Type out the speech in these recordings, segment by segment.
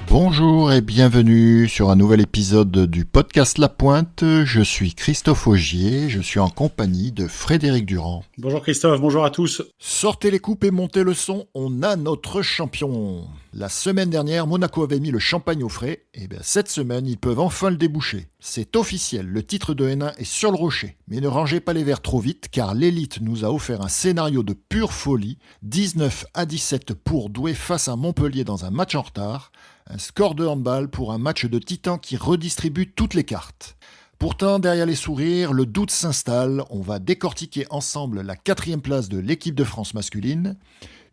Bonjour et bienvenue sur un nouvel épisode du podcast La Pointe. Je suis Christophe Augier, je suis en compagnie de Frédéric Durand. Bonjour Christophe, bonjour à tous. Sortez les coupes et montez le son, on a notre champion. La semaine dernière, Monaco avait mis le champagne au frais, et bien cette semaine, ils peuvent enfin le déboucher. C'est officiel, le titre de N1 est sur le rocher. Mais ne rangez pas les verres trop vite, car l'élite nous a offert un scénario de pure folie, 19-17 pour Douai face à Montpellier dans un match en retard. Un score de handball pour un match de titans qui redistribue toutes les cartes. Pourtant, derrière les sourires, le doute s'installe. On va décortiquer ensemble la 4e place de l'équipe de France masculine.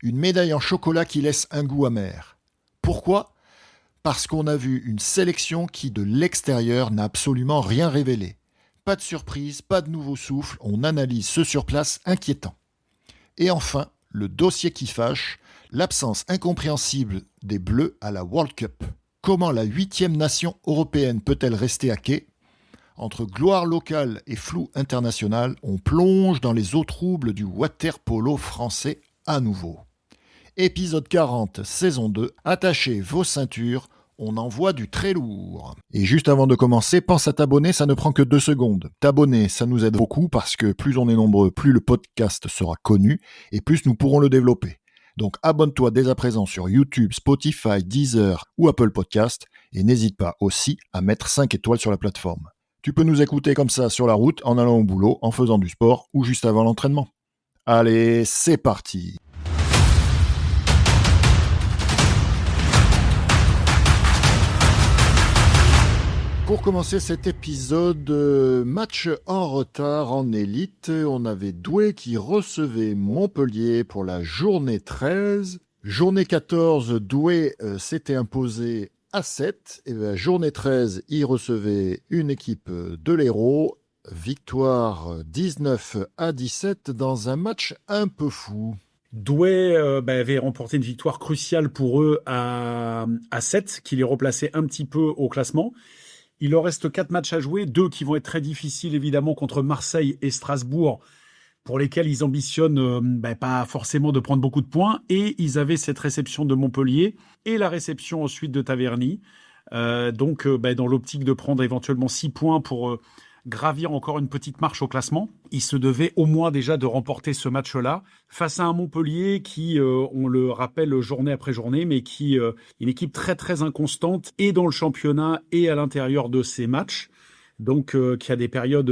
Une médaille en chocolat qui laisse un goût amer. Pourquoi ? Parce qu'on a vu une sélection qui, de l'extérieur, n'a absolument rien révélé. Pas de surprise, pas de nouveau souffle, on analyse ce sur place inquiétant. Et enfin, le dossier qui fâche, l'absence incompréhensible des Bleus à la World Cup. Comment la 8e nation européenne peut-elle rester à quai ? Entre gloire locale et flou international, on plonge dans les eaux troubles du water-polo français à nouveau. Épisode 40, saison 2, attachez vos ceintures, on envoie du très lourd. Et juste avant de commencer, pense à t'abonner, ça ne prend que 2 secondes. T'abonner, ça nous aide beaucoup parce que plus on est nombreux, plus le podcast sera connu et plus nous pourrons le développer. Donc abonne-toi dès à présent sur YouTube, Spotify, Deezer ou Apple Podcast et n'hésite pas aussi à mettre 5 étoiles sur la plateforme. Tu peux nous écouter comme ça sur la route, en allant au boulot, en faisant du sport ou juste avant l'entraînement. Allez, c'est parti. Pour commencer cet épisode, match en retard en élite, on avait Douai qui recevait Montpellier pour la journée 13. Journée 14, Douai s'était imposé à 7. Et la journée 13, il recevait une équipe de l'Hérault. Victoire 19-17 dans un match un peu fou. Douai avait remporté une victoire cruciale pour eux à 7, qui les replaçait un petit peu au classement. Il leur reste 4 matchs à jouer, 2 qui vont être très difficiles évidemment contre Marseille et Strasbourg, pour lesquels ils ambitionnent pas forcément de prendre beaucoup de points. Et ils avaient cette réception de Montpellier et la réception ensuite de Taverny. Dans l'optique de prendre éventuellement 6 points pour gravir encore une petite marche au classement. Ils se devaient au moins déjà de remporter ce match-là face à un Montpellier qui, on le rappelle journée après journée, mais qui est une équipe très très inconstante et dans le championnat et à l'intérieur de ces matchs. Donc qui a des périodes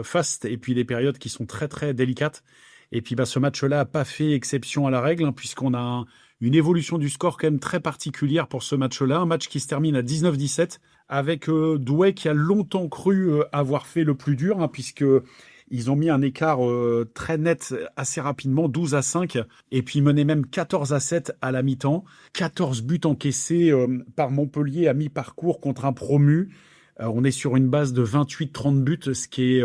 fastes et puis des périodes qui sont très très délicates. Et puis ce match-là n'a pas fait exception à la règle, puisqu'on a une évolution du score quand même très particulière pour ce match-là. Un match qui se termine à 19-17 avec Douai qui a longtemps cru avoir fait le plus dur, puisque ils ont mis un écart très net assez rapidement, 12-5, et puis menaient même 14-7 à la mi-temps. 14 buts encaissés par Montpellier à mi-parcours contre un promu. On est sur une base de 28-30 buts, ce qui est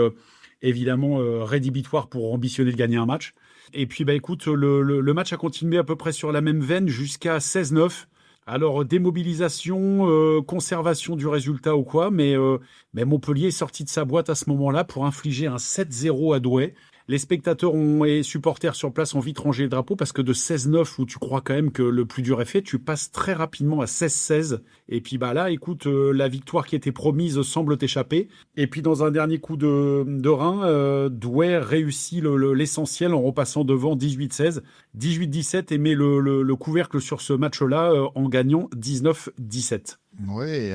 évidemment rédhibitoire pour ambitionner de gagner un match. Et puis écoute, le match a continué à peu près sur la même veine jusqu'à 16-9. Alors démobilisation, conservation du résultat ou quoi, mais Montpellier est sorti de sa boîte à ce moment-là pour infliger un 7-0 à Douai. Les spectateurs et supporters sur place ont vite rangé le drapeau parce que de 16-9, où tu crois quand même que le plus dur est fait, tu passes très rapidement à 16-16. Et puis là, écoute, la victoire qui était promise semble t'échapper. Et puis dans un dernier coup de rein, Douai réussit l'essentiel en repassant devant 18-16. 18-17 et met le couvercle sur ce match-là en gagnant 19-17. Oui,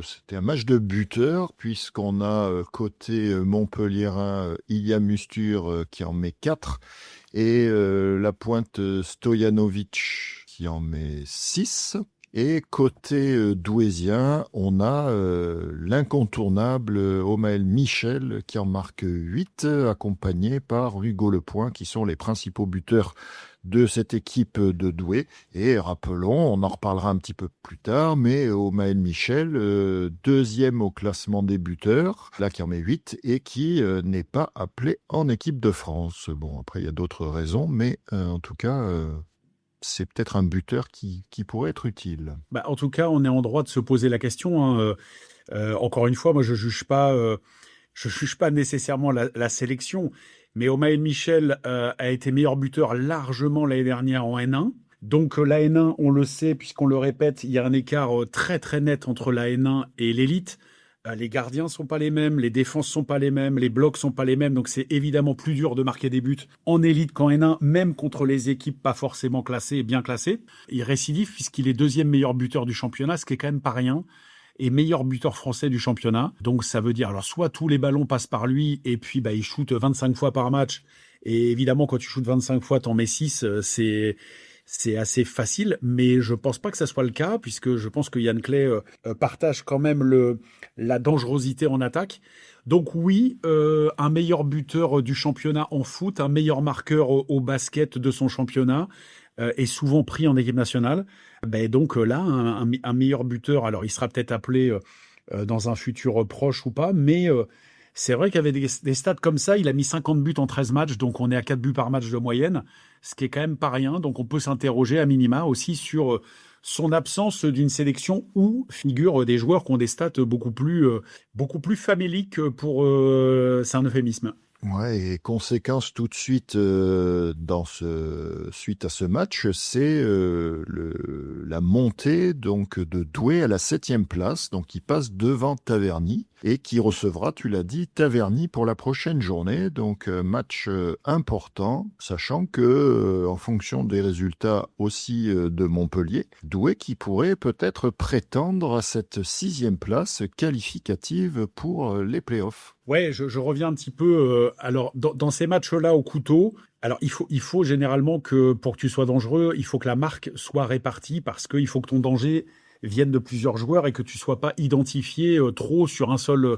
c'était un match de buteur, puisqu'on a côté montpelliérain Ilya Mustur qui en met 4 et la pointe Stojanovic qui en met 6. Et côté douaisien, on a l'incontournable Omaël Michel qui en marque 8, accompagné par Hugo Lepoint, qui sont les principaux buteurs de cette équipe de Douai. Et rappelons, on en reparlera un petit peu plus tard, mais Omaël Michel, deuxième au classement des buteurs, là qui en met 8, et qui n'est pas appelé en équipe de France. Bon, après, il y a d'autres raisons, mais en tout cas... c'est peut-être un buteur qui pourrait être utile. En tout cas, on est en droit de se poser la question. Encore une fois, moi, je juge pas nécessairement la sélection, mais Omaël Michel a été meilleur buteur largement l'année dernière en N1. Donc la N1, on le sait, puisqu'on le répète, il y a un écart très très net entre la N1 et l'élite. Les gardiens sont pas les mêmes, les défenses sont pas les mêmes, les blocs sont pas les mêmes, donc c'est évidemment plus dur de marquer des buts en élite qu'en N1, même contre les équipes pas forcément classées et bien classées. Il récidive puisqu'il est deuxième meilleur buteur du championnat, ce qui est quand même pas rien, et meilleur buteur français du championnat. Donc ça veut dire, alors soit tous les ballons passent par lui, et puis il shoot 25 fois par match, et évidemment quand tu shootes 25 fois, t'en mets 6, c'est assez facile, mais je pense pas que ça soit le cas, puisque je pense que Yann Clay partage quand même la dangerosité en attaque. Donc oui, un meilleur buteur du championnat en foot, un meilleur marqueur au basket de son championnat, est souvent pris en équipe nationale. Donc là, un meilleur buteur, alors il sera peut-être appelé dans un futur proche ou pas, mais c'est vrai qu'avec des stats comme ça, il a mis 50 buts en 13 matchs, donc on est à 4 buts par match de moyenne, ce qui est quand même pas rien. Donc on peut s'interroger à minima aussi sur son absence d'une sélection où figurent des joueurs qui ont des stats beaucoup plus faméliques pour... c'est un euphémisme. Ouais, et conséquence tout de suite suite à ce match, c'est la montée donc de Douai à la 7e place, donc il passe devant Taverny et qui recevra, tu l'as dit, Taverny pour la prochaine journée, donc match important, sachant que en fonction des résultats aussi de Montpellier, Douai qui pourrait peut-être prétendre à cette 6e place qualificative pour les playoffs. Ouais, je reviens un petit peu. Alors, dans ces matchs-là au couteau, alors il faut généralement que pour que tu sois dangereux, il faut que la marque soit répartie parce qu'il faut que ton danger vienne de plusieurs joueurs et que tu sois pas identifié trop sur un seul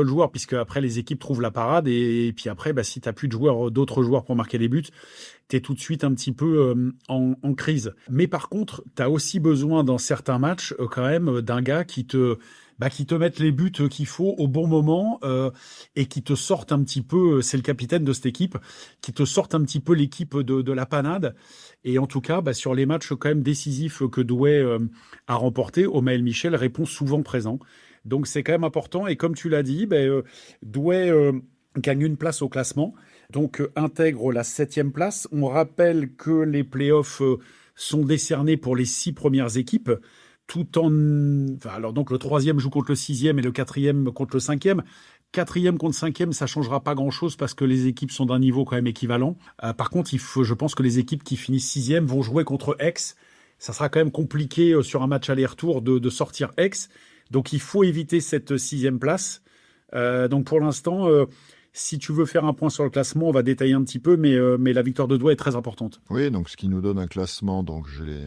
joueur, puisque après les équipes trouvent la parade et puis après, si t'as plus d'autres joueurs pour marquer les buts, t'es tout de suite un petit peu en crise. Mais par contre, t'as aussi besoin dans certains matchs quand même d'un gars qui te mette les buts qu'il faut au bon moment et qui te sorte un petit peu, c'est le capitaine de cette équipe, qui te sorte un petit peu l'équipe de la panade. Et en tout cas, sur les matchs quand même décisifs que Douai a remportés, Omaël Michel répond souvent présent. Donc c'est quand même important. Et comme tu l'as dit, Douai gagne une place au classement, donc intègre la 7e place. On rappelle que les playoffs sont décernés pour les 6 premières équipes. Alors donc le 3e joue contre le 6e et le 4e contre le 5e. 4e contre 5e, ça changera pas grand-chose parce que les équipes sont d'un niveau quand même équivalent. Par contre, je pense que les équipes qui finissent 6e vont jouer contre Aix. Ça sera quand même compliqué sur un match aller-retour de sortir Aix. Donc il faut éviter cette 6e place. Donc pour l'instant, si tu veux faire un point sur le classement, on va détailler un petit peu, mais la victoire de Douai est très importante. Oui, donc ce qui nous donne un classement, donc je l'ai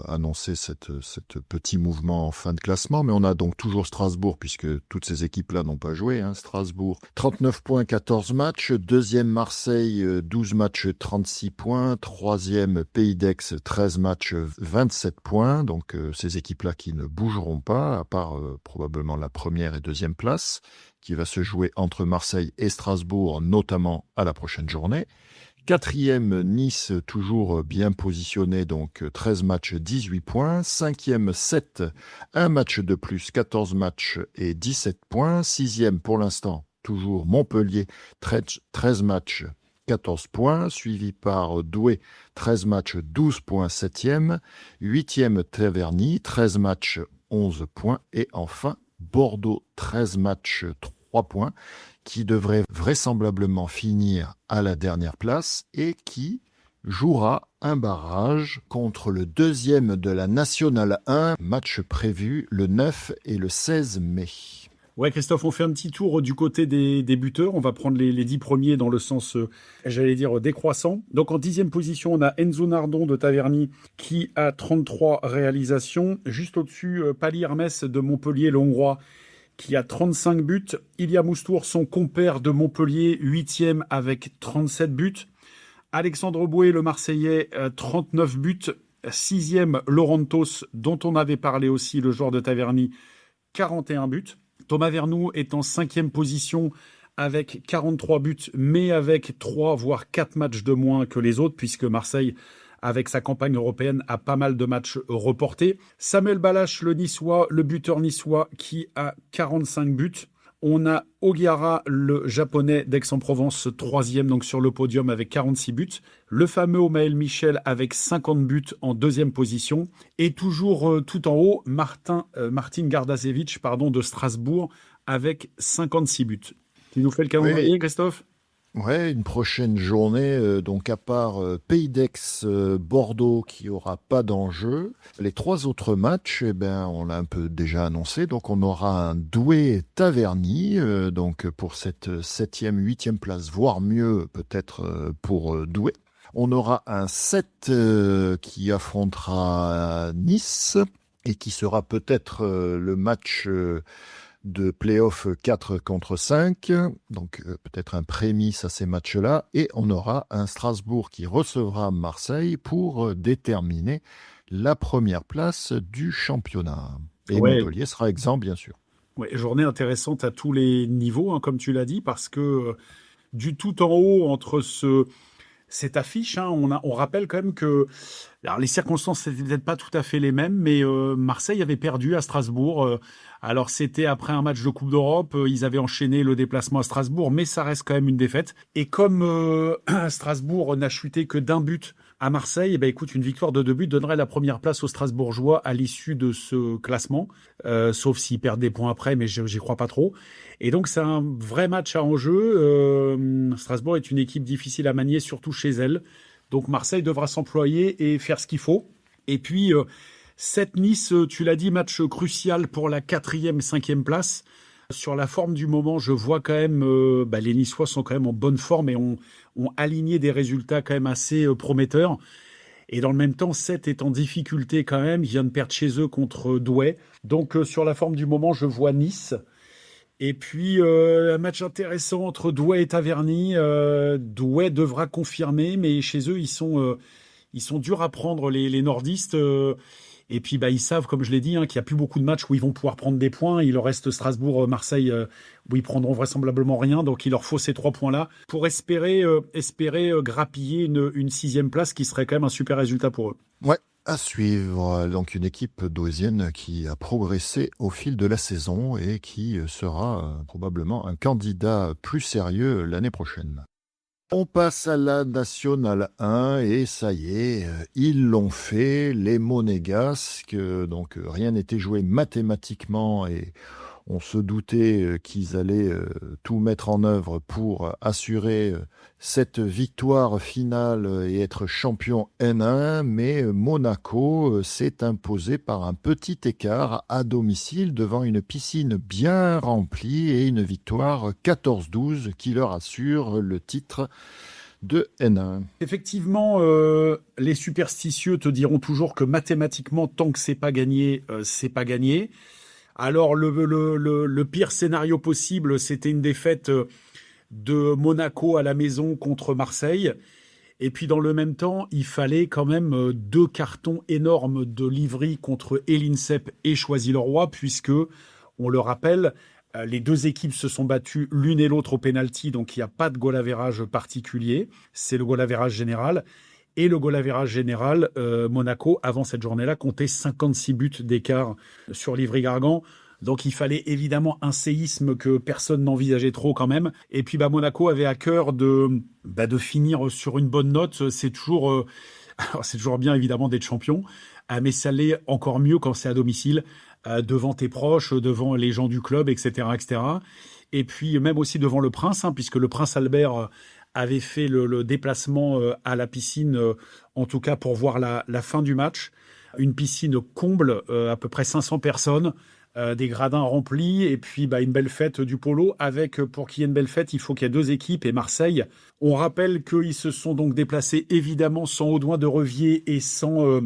annoncé cette petit mouvement en fin de classement, mais on a donc toujours Strasbourg, puisque toutes ces équipes-là n'ont pas joué. Strasbourg, 39 points, 14 matchs. Deuxième, Marseille, 12 matchs, 36 points. Troisième, Pays d'Aix, 13 matchs, 27 points. Donc ces équipes-là qui ne bougeront pas, à part probablement la première et deuxième place, qui va se jouer entre Marseille et Strasbourg, notamment à la prochaine journée. Quatrième, Nice, toujours bien positionné, donc 13 matchs, 18 points. Cinquième, 7, un match de plus, 14 matchs et 17 points. Sixième, pour l'instant, toujours Montpellier, 13 matchs, 14 points, suivi par Douai, 13 matchs, 12 points, 7e. Huitième, Taverny, 13 matchs, 11 points. Et enfin, Bordeaux, 13 matchs, 3 points, qui devrait vraisemblablement finir à la dernière place et qui jouera un barrage contre le deuxième de la Nationale 1, match prévu le 9 et le 16 mai. Ouais, Christophe, on fait un petit tour du côté des buteurs. On va prendre les 10 premiers dans le sens, décroissant. Donc en 10e position, on a Enzo Nardon de Taverny qui a 33 réalisations. Juste au-dessus, Pali Hermes de Montpellier, le Hongrois, qui a 35 buts. Ilya Moustour, son compère de Montpellier, 8e avec 37 buts. Alexandre Boué, le Marseillais, 39 buts. 6e, Laurentos, dont on avait parlé aussi, le joueur de Taverny, 41 buts. Thomas Vernou est en 5e position avec 43 buts, mais avec 3 voire 4 matchs de moins que les autres, puisque Marseille, avec sa campagne européenne, a pas mal de matchs reportés. Samuel Balache, le buteur niçois, qui a 45 buts. On a Ogiara, le japonais d'Aix-en-Provence, troisième donc sur le podium avec 46 buts. Le fameux Omaël Michel avec 50 buts en deuxième position. Et toujours tout en haut, Martin Gardasevich de Strasbourg avec 56 buts. Tu nous fais le calendrier, Oui. Christophe ? Ouais, une prochaine journée, donc à part Pays d'Aix, Bordeaux qui aura pas d'enjeu. Les trois autres matchs, eh ben, on l'a un peu déjà annoncé. Donc on aura un Douai-Taverny, donc pour cette septième, huitième place, voire mieux peut-être pour Douai. On aura un 7 qui affrontera Nice et qui sera peut-être le match de play-off 4 contre 5, donc peut-être un prémisse à ces matchs-là, et on aura un Strasbourg qui recevra Marseille pour déterminer la première place du championnat. Et Ouais. Montpellier sera exempt, bien sûr. Ouais, journée intéressante à tous les niveaux, hein, comme tu l'as dit, parce que du tout en haut, entre cette affiche, hein, on rappelle quand même que alors, les circonstances n'étaient peut-être pas tout à fait les mêmes, mais Marseille avait perdu à Strasbourg. Alors c'était après un match de Coupe d'Europe, ils avaient enchaîné le déplacement à Strasbourg, mais ça reste quand même une défaite. Et comme Strasbourg n'a chuté que d'un but à Marseille, eh ben, écoute, une victoire de 2 buts donnerait la première place aux Strasbourgeois à l'issue de ce classement, sauf s'ils perdent des points après, mais j'y crois pas trop. Et donc c'est un vrai match à enjeu. Strasbourg est une équipe difficile à manier, surtout chez elle. Donc Marseille devra s'employer et faire ce qu'il faut. Et puis, 7-Nice, tu l'as dit, match crucial pour la 4e, 5e place. Sur la forme du moment, je vois quand même, les Niçois sont quand même en bonne forme et ont aligné des résultats quand même assez prometteurs. Et dans le même temps, 7 est en difficulté quand même. Ils viennent de perdre chez eux contre Douai. Donc sur la forme du moment, je vois Nice. Et puis, un match intéressant entre Douai et Taverny. Douai devra confirmer, mais chez eux, ils sont durs à prendre, les nordistes. Et puis, ils savent, comme je l'ai dit, hein, qu'il n'y a plus beaucoup de matchs où ils vont pouvoir prendre des points. Il leur reste Strasbourg, Marseille, où ils prendront vraisemblablement rien. Donc, il leur faut ces 3 points-là pour espérer grappiller une 6e place, qui serait quand même un super résultat pour eux. Ouais, à suivre. Donc une équipe douaisienne qui a progressé au fil de la saison et qui sera probablement un candidat plus sérieux l'année prochaine. On passe à la Nationale 1 et ça y est, ils l'ont fait, les Monégasques. Donc rien n'était joué mathématiquement et on se doutait qu'ils allaient tout mettre en œuvre pour assurer cette victoire finale et être champion N1, mais Monaco s'est imposé par un petit écart à domicile devant une piscine bien remplie et une victoire 14-12 qui leur assure le titre de N1. Effectivement, les superstitieux te diront toujours que mathématiquement, tant que c'est pas gagné, c'est pas gagné. Alors, le pire scénario possible, c'était une défaite de Monaco à la maison contre Marseille. Et puis, dans le même temps, il fallait quand même 2 cartons énormes de Livry contre Elincep et Choisy-le-Roi, puisque, on le rappelle, les 2 équipes se sont battues l'une et l'autre au pénalty, donc il n'y a pas de goal average particulier. C'est le goal average général. Et le goal average général, Monaco, avant cette journée-là, comptait 56 buts d'écart sur Livry-Gargan. Donc il fallait évidemment un séisme que personne n'envisageait trop quand même. Et puis Monaco avait à cœur de finir sur une bonne note. C'est toujours bien évidemment d'être champion, mais ça l'est encore mieux quand c'est à domicile, devant tes proches, devant les gens du club, etc., etc. Et puis même aussi devant le prince, hein, puisque le prince Albert avait fait le déplacement à la piscine, en tout cas pour voir la fin du match. Une piscine comble, à peu près 500 personnes, des gradins remplis, et puis une belle fête du polo. Pour qu'il y ait une belle fête, il faut qu'il y ait 2 équipes, et Marseille. On rappelle qu'ils se sont donc déplacés, évidemment, sans Audouin de Revier et sans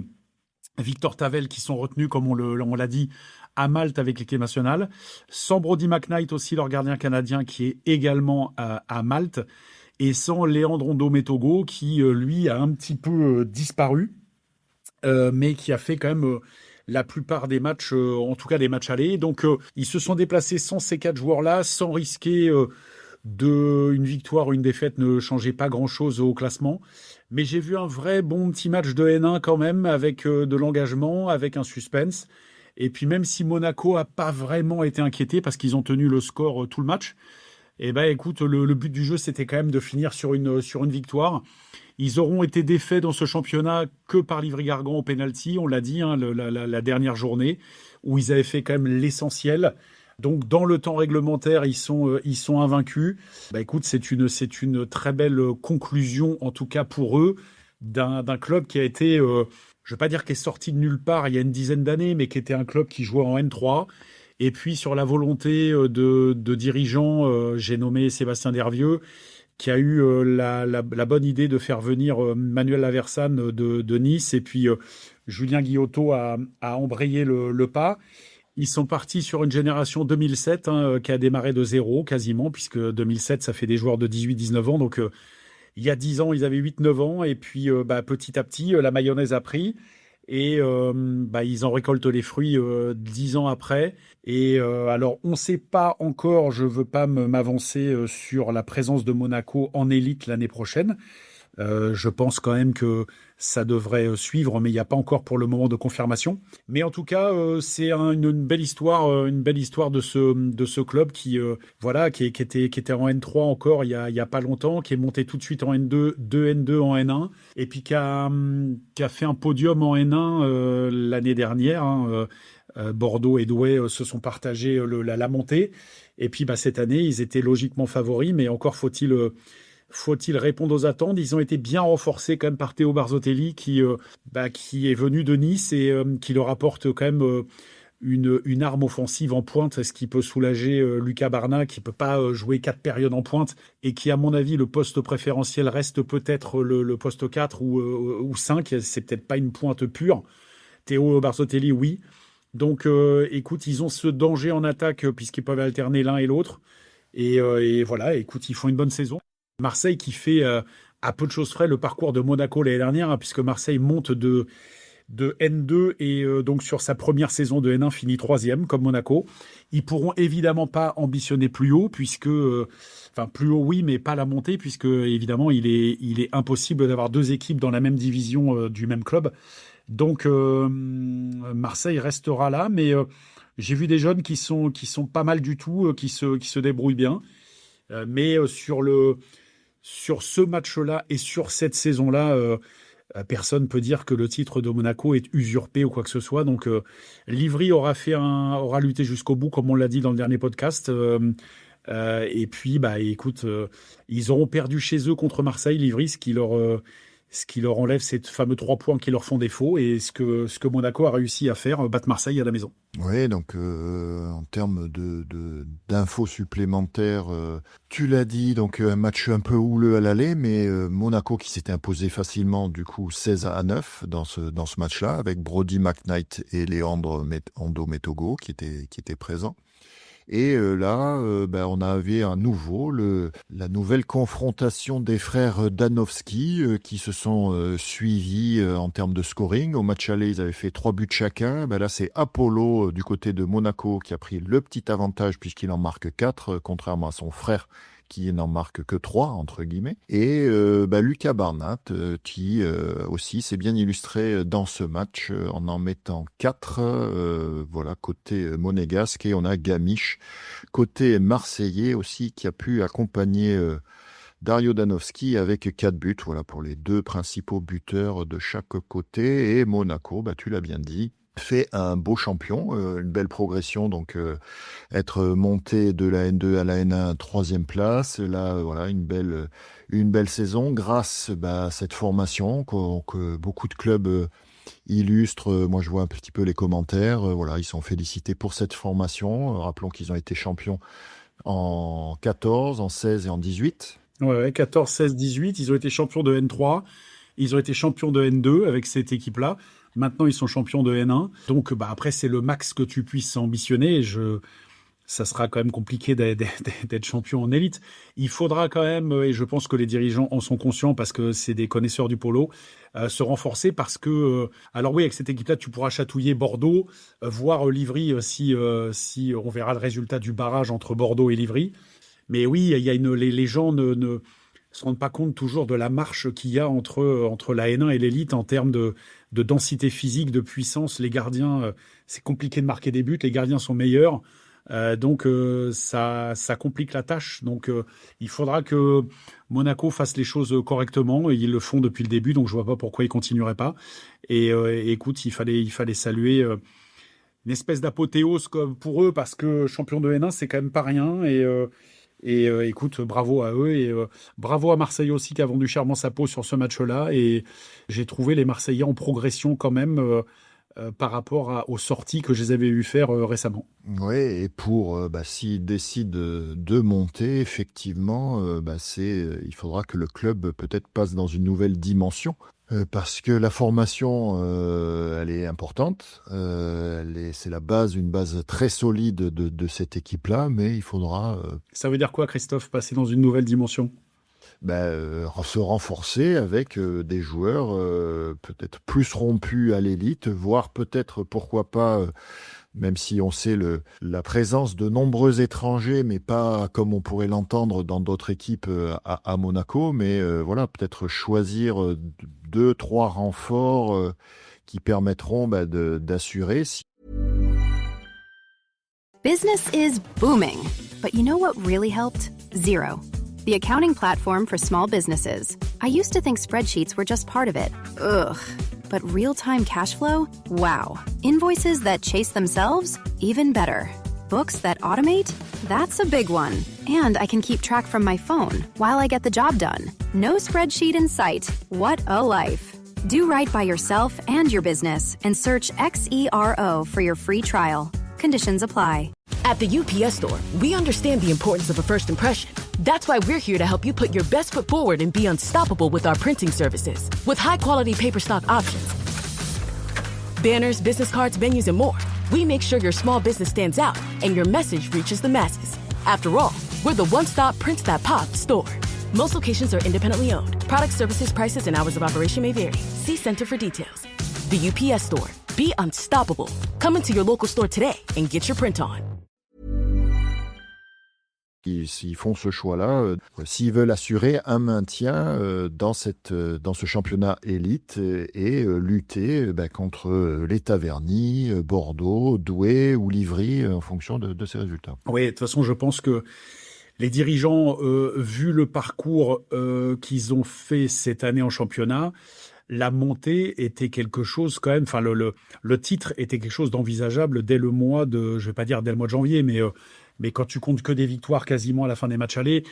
Victor Tavel, qui sont retenus, comme on l'a dit, à Malte avec l'équipe nationale. Sans Brody McKnight aussi, leur gardien canadien, qui est également à Malte. Et sans Leandro Metogo, qui, lui, a un petit peu disparu, mais qui a fait quand même la plupart des matchs, en tout cas des matchs allés. Donc, ils se sont déplacés sans ces 4 joueurs-là, sans risquer une victoire ou une défaite ne changeait pas grand-chose au classement. Mais j'ai vu un vrai bon petit match de N1 quand même, avec de l'engagement, avec un suspense. Et puis même si Monaco a pas vraiment été inquiété parce qu'ils ont tenu le score tout le match, eh ben écoute, le but du jeu c'était quand même de finir sur une victoire. Ils auront été défaits dans ce championnat que par Livry-Gargan au penalty, on l'a dit, hein, la dernière journée, où ils avaient fait quand même l'essentiel. Donc dans le temps réglementaire, ils sont invaincus. Bah écoute, c'est une très belle conclusion, en tout cas pour eux, d'un club qui a été, je ne vais pas dire qui est sorti de nulle part il y a une dizaine d'années, mais qui était un club qui jouait en N3. Et puis sur la volonté de dirigeants, j'ai nommé Sébastien Dervieux, qui a eu la bonne idée de faire venir Manuel Laversane de Nice, et puis Julien Guillotot a embrayé le pas. Ils sont partis sur une génération 2007 qui a démarré de zéro quasiment, puisque 2007, ça fait des joueurs de 18-19 ans. Donc, il y a 10 ans, ils avaient 8-9 ans. Et puis, petit à petit, la mayonnaise a pris. Et ils en récoltent les fruits 10 ans après. Et alors, on ne sait pas encore, je ne veux pas m'avancer sur la présence de Monaco en élite l'année prochaine. Je pense quand même que ça devrait suivre, mais il n'y a pas encore pour le moment de confirmation. Mais en tout cas, c'est une belle histoire de ce club qui était en N3 encore il y a pas longtemps, qui est monté tout de suite en N2, 2 N2 en N1, et puis qui a fait un podium en N1 l'année dernière. Bordeaux et Douai se sont partagés la montée. Et puis cette année, ils étaient logiquement favoris, mais encore faut-il répondre aux attentes. Ils ont été bien renforcés quand même par Théo Barzotelli qui est venu de Nice et qui leur apporte quand même une arme offensive en pointe, ce qui peut soulager Lucas Barna, qui peut pas jouer 4 périodes en pointe et qui, à mon avis, le poste préférentiel reste peut-être le poste 4 ou 5. C'est peut-être pas une pointe pure. Théo Barzotelli, oui. Donc, écoute, ils ont ce danger en attaque puisqu'ils peuvent alterner l'un et l'autre. Et voilà, écoute, ils font une bonne saison. Marseille qui fait à peu de choses près le parcours de Monaco l'année dernière, puisque Marseille monte de N2 et donc sur sa première saison de N1 finit 3e comme Monaco. Ils pourront évidemment pas ambitionner plus haut, plus haut oui, mais pas la montée, puisque évidemment il est impossible d'avoir 2 équipes dans la même division du même club. Donc Marseille restera là, mais j'ai vu des jeunes qui sont pas mal du tout, qui se débrouillent bien. Mais sur ce match-là et sur cette saison-là, personne ne peut dire que le titre de Monaco est usurpé ou quoi que ce soit. Donc, Livry aura lutté jusqu'au bout, comme on l'a dit dans le dernier podcast. Et puis, écoute, ils auront perdu chez eux contre Marseille, Livry, ce qui leur enlève ces fameux 3 points qui leur font défaut, et ce que Monaco a réussi à faire, battre Marseille à la maison. Oui, donc en termes d'infos supplémentaires, tu l'as dit, donc un match un peu houleux à l'aller, mais Monaco qui s'était imposé facilement, du coup 16-9 dans ce match-là, avec Brody McKnight et Leandro Metogo qui étaient présents. Et là, on avait à nouveau la nouvelle confrontation des frères Danovski qui se sont suivis en termes de scoring. Au match aller, ils avaient fait 3 buts chacun. Là, c'est Apollo du côté de Monaco qui a pris le petit avantage puisqu'il en marque 4, contrairement à son frère qui n'en marque que 3, entre guillemets. Et Lucas Barnat, qui aussi s'est bien illustré dans ce match en mettant 4, côté monégasque. Et on a Gamiche, côté marseillais aussi, qui a pu accompagner Dario Danovski avec 4 buts, voilà, pour les 2 principaux buteurs de chaque côté. Et Monaco, tu l'as bien dit, fait un beau champion, une belle progression, donc être monté de la N2 à la N1, 3e place. Là, voilà, une belle saison grâce à cette formation que beaucoup de clubs illustrent. Moi, je vois un petit peu les commentaires. Voilà, ils sont félicités pour cette formation. Rappelons qu'ils ont été champions en 14, en 16 et en 18. Ouais, 14, 16, 18. Ils ont été champions de N3. Ils ont été champions de N2 avec cette équipe-là. Maintenant, ils sont champions de N1. Donc, après, c'est le max que tu puisses ambitionner. Ça sera quand même compliqué d'être champion en élite. Il faudra quand même, et je pense que les dirigeants en sont conscients parce que c'est des connaisseurs du polo, se renforcer parce que, alors oui, avec cette équipe-là, tu pourras chatouiller Bordeaux, voir Livry si on verra le résultat du barrage entre Bordeaux et Livry. Mais oui, il y a les gens se rendent pas compte toujours de la marche qu'il y a entre la N1 et l'élite en termes de densité physique, de puissance. Les gardiens, c'est compliqué de marquer des buts, les gardiens sont meilleurs. Donc ça complique la tâche. Donc il faudra que Monaco fasse les choses correctement. Et ils le font depuis le début, donc je vois pas pourquoi ils continueraient pas. Et écoute, il fallait saluer une espèce d'apothéose pour eux, parce que champion de N1, c'est quand même pas rien. Écoute, bravo à eux et bravo à Marseille aussi qui a vendu chèrement sa peau sur ce match-là. Et j'ai trouvé les Marseillais en progression quand même par rapport aux sorties que je les avais vues faire récemment. Oui, et s'ils décident de monter, effectivement, il faudra que le club peut-être passe dans une nouvelle dimension. Parce que la formation, elle est importante. C'est une base très solide de cette équipe-là, mais il faudra Ça veut dire quoi, Christophe, passer dans une nouvelle dimension ? se renforcer avec des joueurs peut-être plus rompus à l'élite, voire peut-être, pourquoi pas, même si on sait la présence de nombreux étrangers, mais pas comme on pourrait l'entendre dans d'autres équipes à Monaco, mais voilà, peut-être choisir 2-3 renforts qui permettront d'assurer. Business is booming, but you know what really helped? Zero. The accounting platform for small businesses. I used to think spreadsheets were just part of it. Ugh. But real-time cash flow? Wow. Invoices that chase themselves? Even better. Books that automate? That's a big one. And I can keep track from my phone while I get the job done. No spreadsheet in sight. What a life. Do right by yourself and your business and search XERO for your free trial. Conditions apply. At the UPS Store, we understand the importance of a first impression. That's why we're here to help you put your best foot forward and be unstoppable with our printing services. With high-quality paper stock options, banners, business cards, menus, and more, we make sure your small business stands out and your message reaches the masses. After all, we're the one-stop print that pop store. Most locations are independently owned. Product, services, prices, and hours of operation may vary. See Center for details. The UPS Store. Be unstoppable. Come into your local store today and get your print on. S'ils font ce choix-là, s'ils veulent assurer un maintien dans ce championnat élite et lutter contre les Taverny, Bordeaux, Douai ou Livry en fonction de ces résultats. Oui, de toute façon, je pense que les dirigeants, vu le parcours qu'ils ont fait cette année en championnat, la montée était quelque chose quand même, enfin le titre était quelque chose d'envisageable dès le mois de, je vais pas dire dès le mois de janvier, mais quand tu comptes que des victoires quasiment à la fin des matchs allés,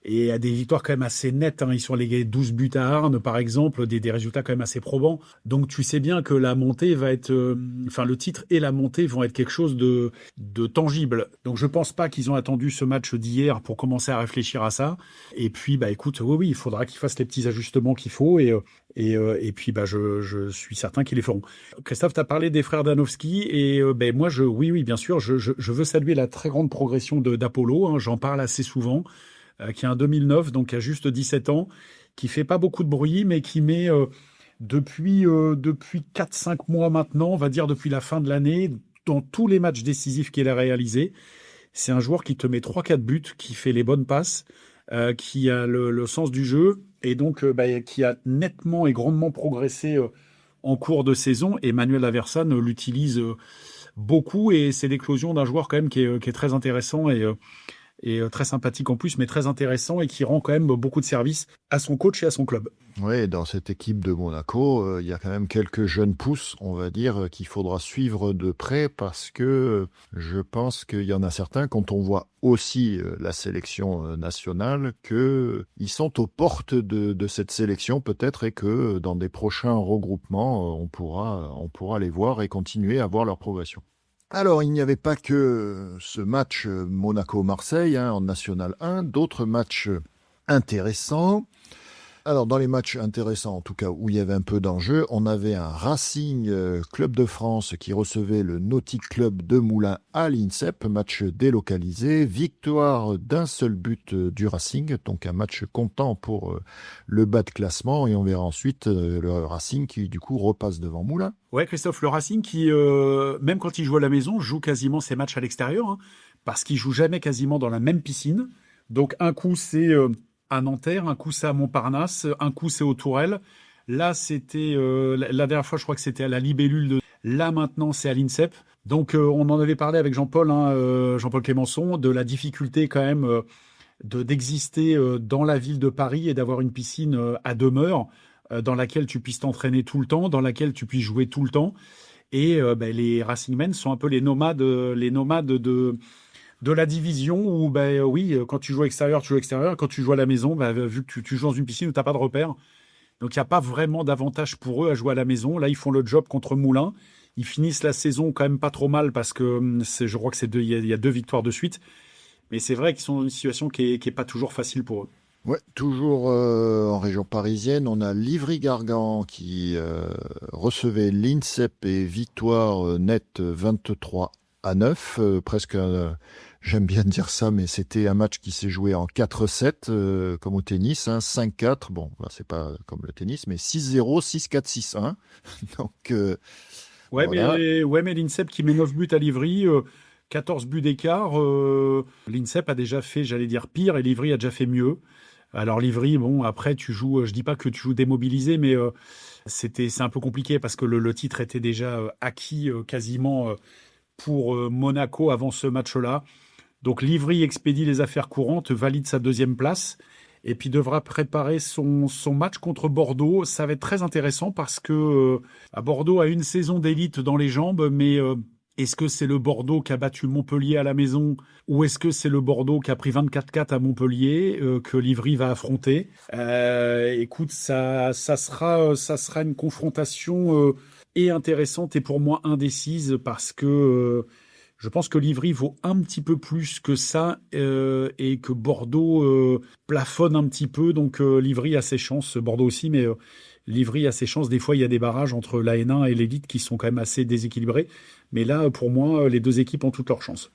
et à des victoires quand même assez nettes, ils sont légués 12 buts à Arnes par exemple, des résultats quand même assez probants. Donc tu sais bien que la montée va être, le titre et la montée vont être quelque chose de tangible. Donc je pense pas qu'ils ont attendu ce match d'hier pour commencer à réfléchir à ça. Et puis écoute, oui, il faudra qu'ils fassent les petits ajustements qu'il faut et puis je suis certain qu'ils les feront. Christophe, tu as parlé des frères Danowski et moi oui bien sûr, je veux saluer la très grande progression d'Apollo, j'en parle assez souvent. Qui est un 2009, donc qui a juste 17 ans, qui fait pas beaucoup de bruit, mais qui met depuis 4-5 mois maintenant, on va dire depuis la fin de l'année, dans tous les matchs décisifs qu'il a réalisés. C'est un joueur qui te met 3-4 buts, qui fait les bonnes passes, qui a le sens du jeu, et donc qui a nettement et grandement progressé en cours de saison. Et Manuel Aversan l'utilise beaucoup, et c'est l'éclosion d'un joueur quand même qui est très intéressant et très sympathique en plus, mais très intéressant et qui rend quand même beaucoup de services à son coach et à son club. Oui, dans cette équipe de Monaco, il y a quand même quelques jeunes pousses, on va dire, qu'il faudra suivre de près parce que je pense qu'il y en a certains, quand on voit aussi la sélection nationale, qu'ils sont aux portes de cette sélection peut-être et que dans des prochains regroupements, on pourra les voir et continuer à voir leur progression. Alors, il n'y avait pas que ce match Monaco-Marseille en National 1, d'autres matchs intéressants. Alors, dans les matchs intéressants, en tout cas, où il y avait un peu d'enjeu, on avait un Racing Club de France qui recevait le Nautic Club de Moulins à l'INSEP, match délocalisé, victoire d'un seul but du Racing, donc un match comptant pour le bas de classement, et on verra ensuite le Racing qui, du coup, repasse devant Moulins. Ouais, Christophe, le Racing qui, même quand il joue à la maison, joue quasiment ses matchs à l'extérieur, parce qu'il joue jamais quasiment dans la même piscine. Donc, un coup, c'est à Nanterre, un coup c'est à Montparnasse, un coup c'est aux Tourelles. Là, c'était la dernière fois, je crois que c'était à la Libellule. Là, maintenant, c'est à l'INSEP. Donc, on en avait parlé avec Jean-Paul, Jean-Paul Clémenceau, de la difficulté quand même d'exister dans la ville de Paris et d'avoir une piscine à demeure dans laquelle tu puisses t'entraîner tout le temps, dans laquelle tu puisses jouer tout le temps. Et les Racingmen sont un peu les nomades de la division où, oui, quand tu joues extérieur, tu joues extérieur. Quand tu joues à la maison, vu que tu joues dans une piscine où tu n'as pas de repères, donc il n'y a pas vraiment d'avantage pour eux à jouer à la maison. Là, ils font le job contre Moulins. Ils finissent la saison quand même pas trop mal parce que je crois que il y a 2 victoires de suite. Mais c'est vrai qu'ils sont dans une situation qui est pas toujours facile pour eux. Ouais, toujours en région parisienne, on a Livry-Gargan qui recevait l'INSEP et victoire nette 23-9, presque, j'aime bien dire ça, mais c'était un match qui s'est joué en 4-7, comme au tennis, 5-4, bon, là, c'est pas comme le tennis, mais 6-0, 6-4, 6-1, donc voilà. Mais l'INSEP qui met 9 buts à Livry, 14 buts d'écart, l'INSEP a déjà fait, j'allais dire, pire, et Livry a déjà fait mieux. Alors Livry, bon, après tu joues, je dis pas que tu joues démobilisé, mais c'est un peu compliqué parce que le titre était déjà acquis quasiment pour Monaco avant ce match-là. Donc Livry expédie les affaires courantes, valide sa 2e place et puis devra préparer son match contre Bordeaux. Ça va être très intéressant parce que Bordeaux a une saison d'élite dans les jambes, mais est-ce que c'est le Bordeaux qui a battu Montpellier à la maison ou est-ce que c'est le Bordeaux qui a pris 24-4 à Montpellier que Livry va affronter? Écoute, ça sera une confrontation et intéressante et pour moi indécise parce que je pense que Livry vaut un petit peu plus que ça et que Bordeaux plafonne un petit peu. Donc Livry a ses chances, Bordeaux aussi, mais Livry a ses chances. Des fois, il y a des barrages entre la N1 et l'élite qui sont quand même assez déséquilibrés. Mais là, pour moi, les 2 équipes ont toutes leurs chances.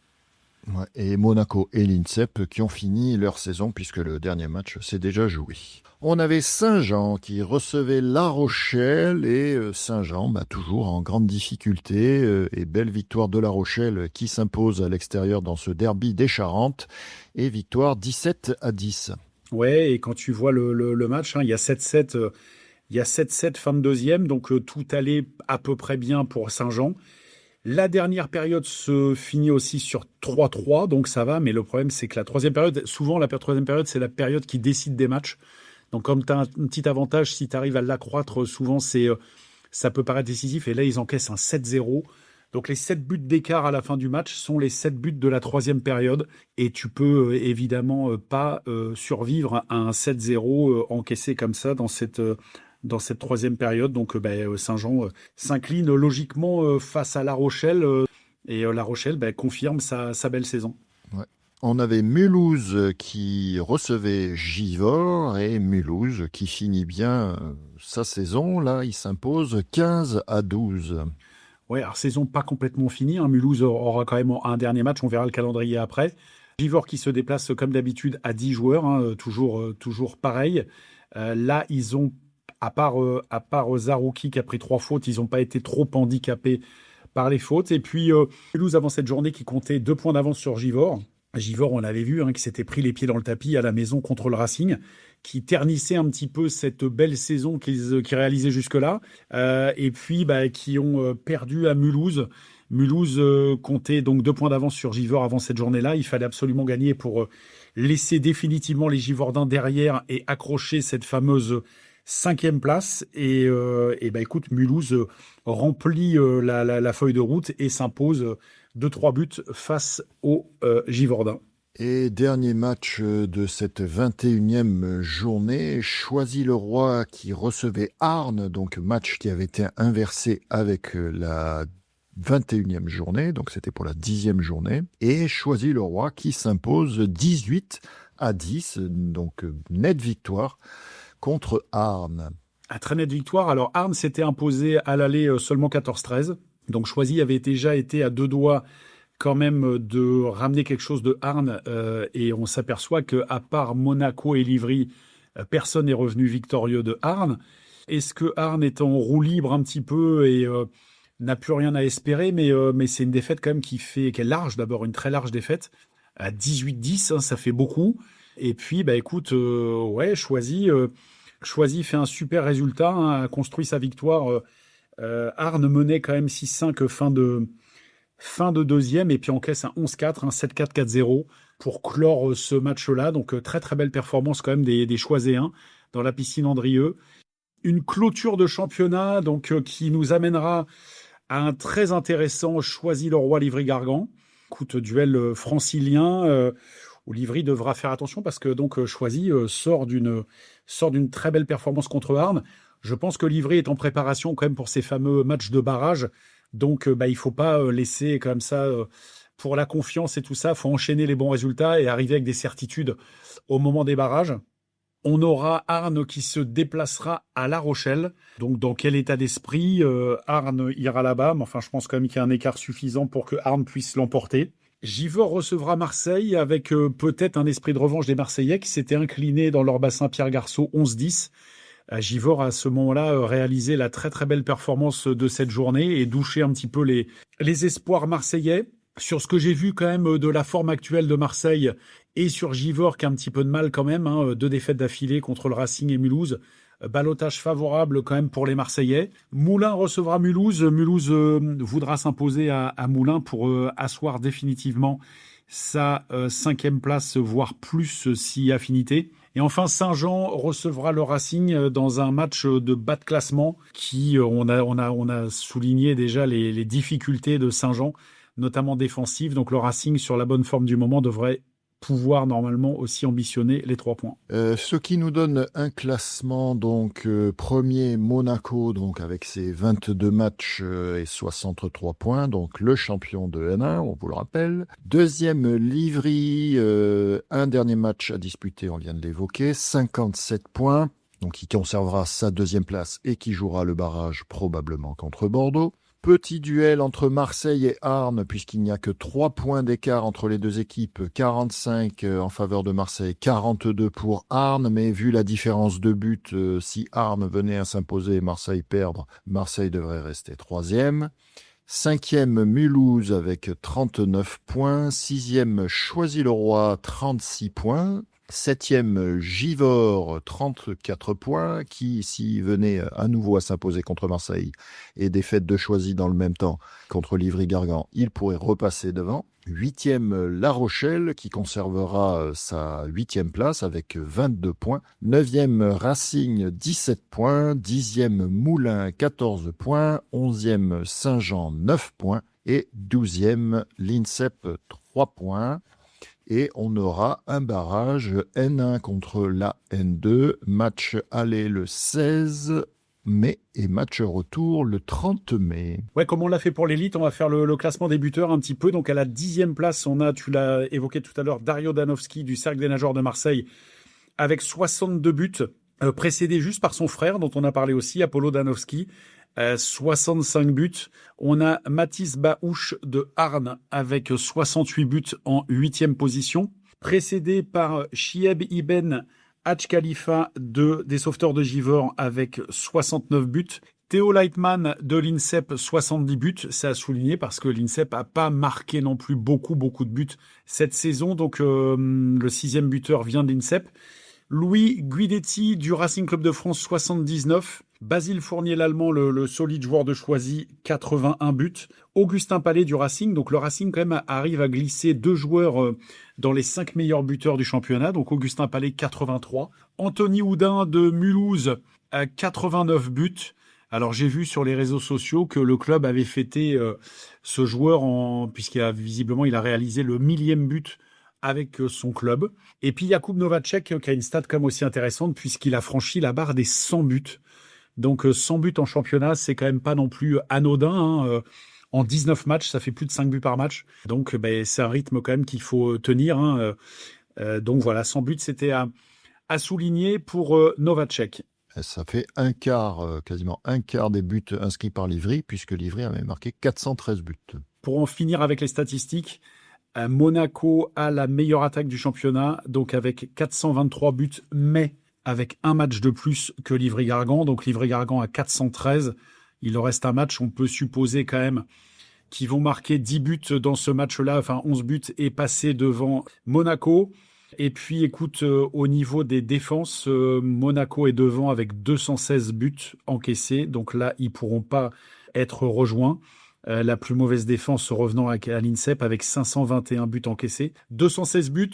Ouais, et Monaco et l'INSEP qui ont fini leur saison puisque le dernier match s'est déjà joué. On avait Saint-Jean qui recevait La Rochelle et Saint-Jean toujours en grande difficulté et belle victoire de La Rochelle qui s'impose à l'extérieur dans ce derby des Charentes et victoire 17-10. Ouais, et quand tu vois le match, il y a 7-7, fin de 2e, donc tout allait à peu près bien pour Saint-Jean. La dernière période se finit aussi sur 3-3, donc ça va, mais le problème c'est que la 3e période, souvent la 3e période c'est la période qui décide des matchs. Donc comme tu as un petit avantage, si tu arrives à l'accroître, souvent ça peut paraître décisif, et là ils encaissent un 7-0. Donc les 7 buts d'écart à la fin du match sont les 7 buts de la 3e période, et tu peux évidemment pas survivre à un 7-0 encaissé comme ça dans cette 3e période. Donc Saint-Jean s'incline logiquement face à La Rochelle et La Rochelle confirme sa belle saison. Ouais. On avait Mulhouse qui recevait Givors et Mulhouse qui finit bien sa saison. Là, il s'impose 15-12. Ouais, alors saison pas complètement finie. Mulhouse aura quand même un dernier match. On verra le calendrier après. Givors qui se déplace comme d'habitude à 10 joueurs, toujours pareil. Là, ils ont à part Zarouki qui a pris 3 fautes, ils n'ont pas été trop handicapés par les fautes. Et puis, Mulhouse, avant cette journée, qui comptait 2 points d'avance sur Givors. Givors, on l'avait vu, qui s'était pris les pieds dans le tapis à la maison contre le Racing, qui ternissait un petit peu cette belle saison qu'ils réalisaient jusque-là. Et puis, qui ont perdu à Mulhouse. Mulhouse comptait donc 2 points d'avance sur Givors avant cette journée-là. Il fallait absolument gagner pour laisser définitivement les Givordins derrière et accrocher cette fameuse 5e place. Et écoute, Mulhouse remplit la feuille de route et s'impose 2-3 buts face aux Givordins. Et dernier match de cette 21e journée, Choisy-le-Roi qui recevait Arnes, donc match qui avait été inversé avec la 21e journée, donc c'était pour la 10e journée, et Choisy-le-Roi qui s'impose 18-10, donc nette victoire contre Arnes. À très nette victoire. Alors Arnes s'était imposé à l'aller seulement 14-13, donc Choisy avait déjà été à 2 doigts quand même de ramener quelque chose de Arnes, et on s'aperçoit qu'à part Monaco et Livry, personne n'est revenu victorieux de Arnes. Est-ce que Arnes est en roue libre un petit peu et n'a plus rien à espérer, mais c'est une défaite quand même qui est large, d'abord une très large défaite, à 18-10, ça fait beaucoup. Et puis, écoute, Choisy fait un super résultat, hein, a construit sa victoire. Arnes menait quand même 6-5 fin de deuxième et puis encaisse un 11-4, un 7-4, 4-0 pour clore ce match-là. Donc très très belle performance quand même des Choiséens dans la piscine Andrieux. Une clôture de championnat donc qui nous amènera à un très intéressant Choisy-le-Roi-Livry-Gargan. Écoute, duel francilien où Livry devra faire attention parce que donc Choisy sort d'une très belle performance contre Arnes. Je pense que Livry est en préparation quand même pour ces fameux matchs de barrage. Donc il faut pas laisser comme ça pour la confiance et tout ça. Il faut enchaîner les bons résultats et arriver avec des certitudes au moment des barrages. On aura Arnes qui se déplacera à La Rochelle. Donc, dans quel état d'esprit Arnes ira là-bas? Mais enfin, je pense quand même qu'il y a un écart suffisant pour que Arnes puisse l'emporter. Givors recevra Marseille avec peut-être un esprit de revanche des Marseillais qui s'étaient inclinés dans leur bassin Pierre Garçot 11-10. Givors a à ce moment-là réalisé la très très belle performance de cette journée et douché un petit peu les espoirs marseillais. Sur ce que j'ai vu quand même de la forme actuelle de Marseille et sur Givors qui a un petit peu de mal quand même, 2 défaites d'affilée contre le Racing et Mulhouse. Ballottage favorable quand même pour les Marseillais. Moulins recevra Mulhouse. Mulhouse voudra s'imposer à Moulins pour asseoir définitivement sa 5e place, voire plus si affinité. Et enfin, Saint-Jean recevra le Racing dans un match de bas de classement qui, on a souligné déjà les difficultés de Saint-Jean, notamment défensives. Donc le Racing, sur la bonne forme du moment, devrait pouvoir normalement aussi ambitionner les 3 points. Ce qui nous donne un classement, donc premier Monaco, donc avec ses 22 matchs et 63 points, donc le champion de N1, on vous le rappelle. Deuxième Livry, un dernier match à disputer, on vient de l'évoquer, 57 points, donc qui conservera sa 2e place et qui jouera le barrage probablement contre Bordeaux. Petit duel entre Marseille et Arnes, puisqu'il n'y a que 3 points d'écart entre les deux équipes, 45 en faveur de Marseille, 42 pour Arnes, mais vu la différence de but, si Arnes venait à s'imposer et Marseille perdre, Marseille devrait rester 3e. 5e Mulhouse avec 39 points, 6e Choisy-le-Roi 36 points, 7e Givors 34 points, qui s'il venait à nouveau à s'imposer contre Marseille et défaite de Choisy dans le même temps contre Livry-Gargan, il pourrait repasser devant. 8e La Rochelle qui conservera sa 8e place avec 22 points. 9e Racing 17 points. 10e Moulins 14 points. 11e Saint-Jean 9 points. Et 12e l'INSEP 3 points. Et on aura un barrage N1 contre la N2. Match aller le 16 mai et match retour le 30 mai. Ouais, comme on l'a fait pour l'élite, on va faire le classement des buteurs un petit peu. Donc à la 10e place, on a, tu l'as évoqué tout à l'heure, Dario Danowski du Cercle des Nageurs de Marseille avec 62 buts, précédé juste par son frère dont on a parlé aussi, Apollo Danowski, 65 buts. On a Mathis Baouche de Arnes avec 68 buts en 8e position, précédé par Chieb Ibn Hadj Khalifa des Sauveteurs de Givors avec 69 buts. Théo Leitman de l'INSEP, 70 buts. C'est à souligner parce que l'INSEP n'a pas marqué non plus beaucoup de buts cette saison. Donc le 6e buteur vient de l'INSEP. Louis Guidetti du Racing Club de France, 79. Basile Fournier l'Allemand, le solide joueur de Choisy, 81 buts. Augustin Palais du Racing. Donc le Racing quand même arrive à glisser 2 joueurs dans les 5 meilleurs buteurs du championnat. Donc Augustin Palais, 83. Anthony Houdin de Mulhouse, 89 buts. Alors j'ai vu sur les réseaux sociaux que le club avait fêté ce joueur puisqu'il a visiblement il a réalisé le 1000e but avec son club. Et puis Jakub Novacek qui a une stat quand même aussi intéressante puisqu'il a franchi la barre des 100 buts. Donc 100 buts en championnat, c'est quand même pas non plus anodin. En 19 matchs, ça fait plus de 5 buts par match. Donc c'est un rythme quand même qu'il faut tenir. Donc voilà, 100 buts, c'était à souligner pour Novacek. Ça fait quasiment un quart des buts inscrits par Livry, puisque Livry avait marqué 413 buts. Pour en finir avec les statistiques, Monaco a la meilleure attaque du championnat, donc avec 423 buts, mais avec un match de plus que Livry-Gargan. Donc Livry-Gargan a 413. Il leur reste un match, on peut supposer quand même qu'ils vont marquer 10 buts dans ce match-là, enfin 11 buts, et passer devant Monaco. Et puis, écoute, au niveau des défenses, Monaco est devant avec 216 buts encaissés. Donc là, ils pourront pas être rejoints. La plus mauvaise défense revenant à l'INSEP avec 521 buts encaissés. 216 buts,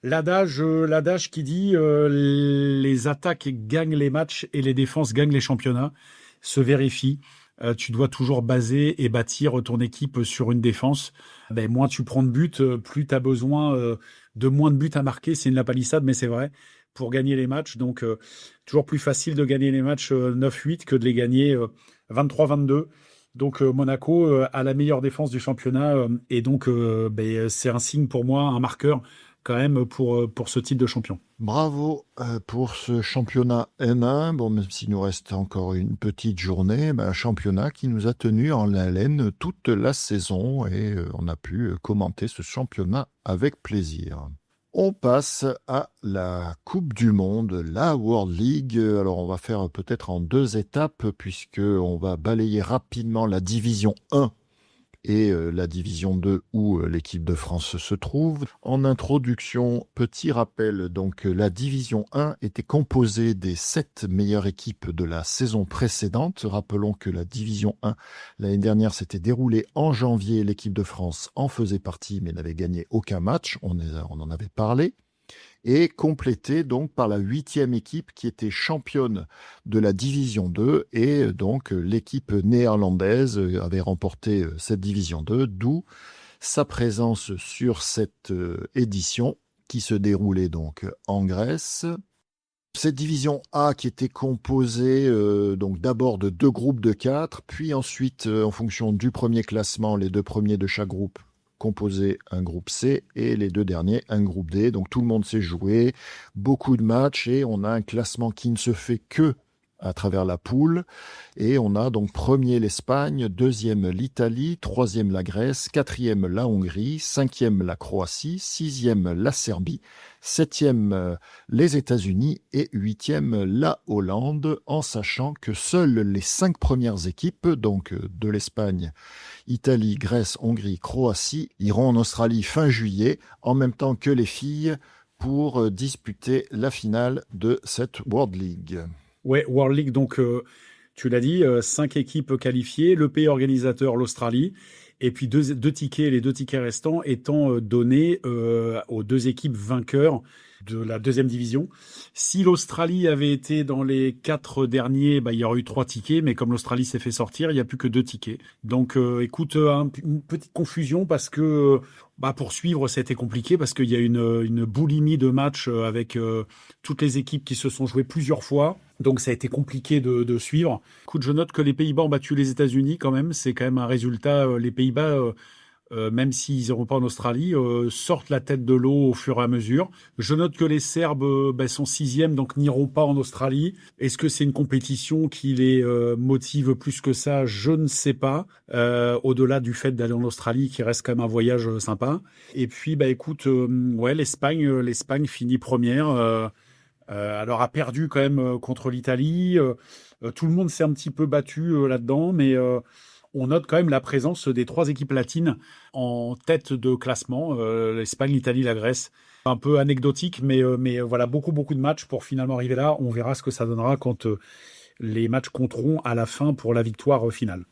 l'adage qui dit les attaques gagnent les matchs et les défenses gagnent les championnats se vérifie. Tu dois toujours baser et bâtir ton équipe sur une défense. Moins tu prends de buts, plus tu as besoin de moins de buts à marquer. C'est une lapalissade, mais c'est vrai, pour gagner les matchs. Donc, toujours plus facile de gagner les matchs 9-8 que de les gagner 23-22. Donc, Monaco a la meilleure défense du championnat. Et donc, c'est un signe pour moi, un marqueur quand même pour ce titre de champion. Bravo pour ce championnat N1. Bon, même s'il nous reste encore une petite journée, un championnat qui nous a tenus en haleine toute la saison et on a pu commenter ce championnat avec plaisir. On passe à la Coupe du Monde, la World League. Alors, on va faire peut-être en 2 étapes puisqu'on va balayer rapidement la division 1 et la division 2 où l'équipe de France se trouve. En introduction, petit rappel, donc la division 1 était composée des 7 meilleures équipes de la saison précédente. Rappelons que la division 1, l'année dernière, s'était déroulée en janvier. L'équipe de France en faisait partie, mais n'avait gagné aucun match. On en avait parlé. Et complétée donc par la 8e équipe qui était championne de la division 2 et donc l'équipe néerlandaise avait remporté cette division 2, d'où sa présence sur cette édition qui se déroulait donc en Grèce. Cette division A qui était composée donc d'abord de 2 groupes de 4, puis ensuite en fonction du premier classement, les 2 premiers de chaque groupe composé un groupe C et les 2 derniers un groupe D. Donc tout le monde s'est joué, beaucoup de matchs et on a un classement qui ne se fait que à travers la poule. Et on a donc premier l'Espagne, 2e l'Italie, 3e la Grèce, 4e la Hongrie, 5e la Croatie, 6e la Serbie, 7e les États-Unis et 8e la Hollande, en sachant que seules les 5 premières équipes, donc de l'Espagne, Italie, Grèce, Hongrie, Croatie, iront en Australie fin juillet, en même temps que les filles, pour disputer la finale de cette World League. Ouais, World League, donc tu l'as dit, 5 équipes qualifiées, le pays organisateur, l'Australie, et puis deux tickets, les 2 tickets restants étant donnés aux 2 équipes vainqueurs de la 2e division. Si l'Australie avait été dans les 4 derniers, il y aurait eu 3 tickets, mais comme l'Australie s'est fait sortir, il n'y a plus que 2 tickets. Donc écoute, une petite confusion parce que pour suivre, c'était compliqué parce qu'il y a une boulimie de matchs avec toutes les équipes qui se sont jouées plusieurs fois. Donc ça a été compliqué de suivre. Écoute, je note que les Pays-Bas ont battu les États-Unis quand même. C'est quand même un résultat. Les Pays-Bas, même s'ils n'iront pas en Australie, sortent la tête de l'eau au fur et à mesure. Je note que les Serbes sont 6e, donc n'iront pas en Australie. Est-ce que c'est une compétition qui les motive plus que ça? Je ne sais pas. Au-delà du fait d'aller en Australie, qui reste quand même un voyage sympa. Et puis, écoute, l'Espagne finit première. Alors a perdu quand même contre l'Italie. Tout le monde s'est un petit peu battu là-dedans, mais on note quand même la présence des 3 équipes latines en tête de classement, l'Espagne, l'Italie, la Grèce. Un peu anecdotique, mais voilà, beaucoup de matchs pour finalement arriver là. On verra ce que ça donnera quand les matchs compteront à la fin pour la victoire finale.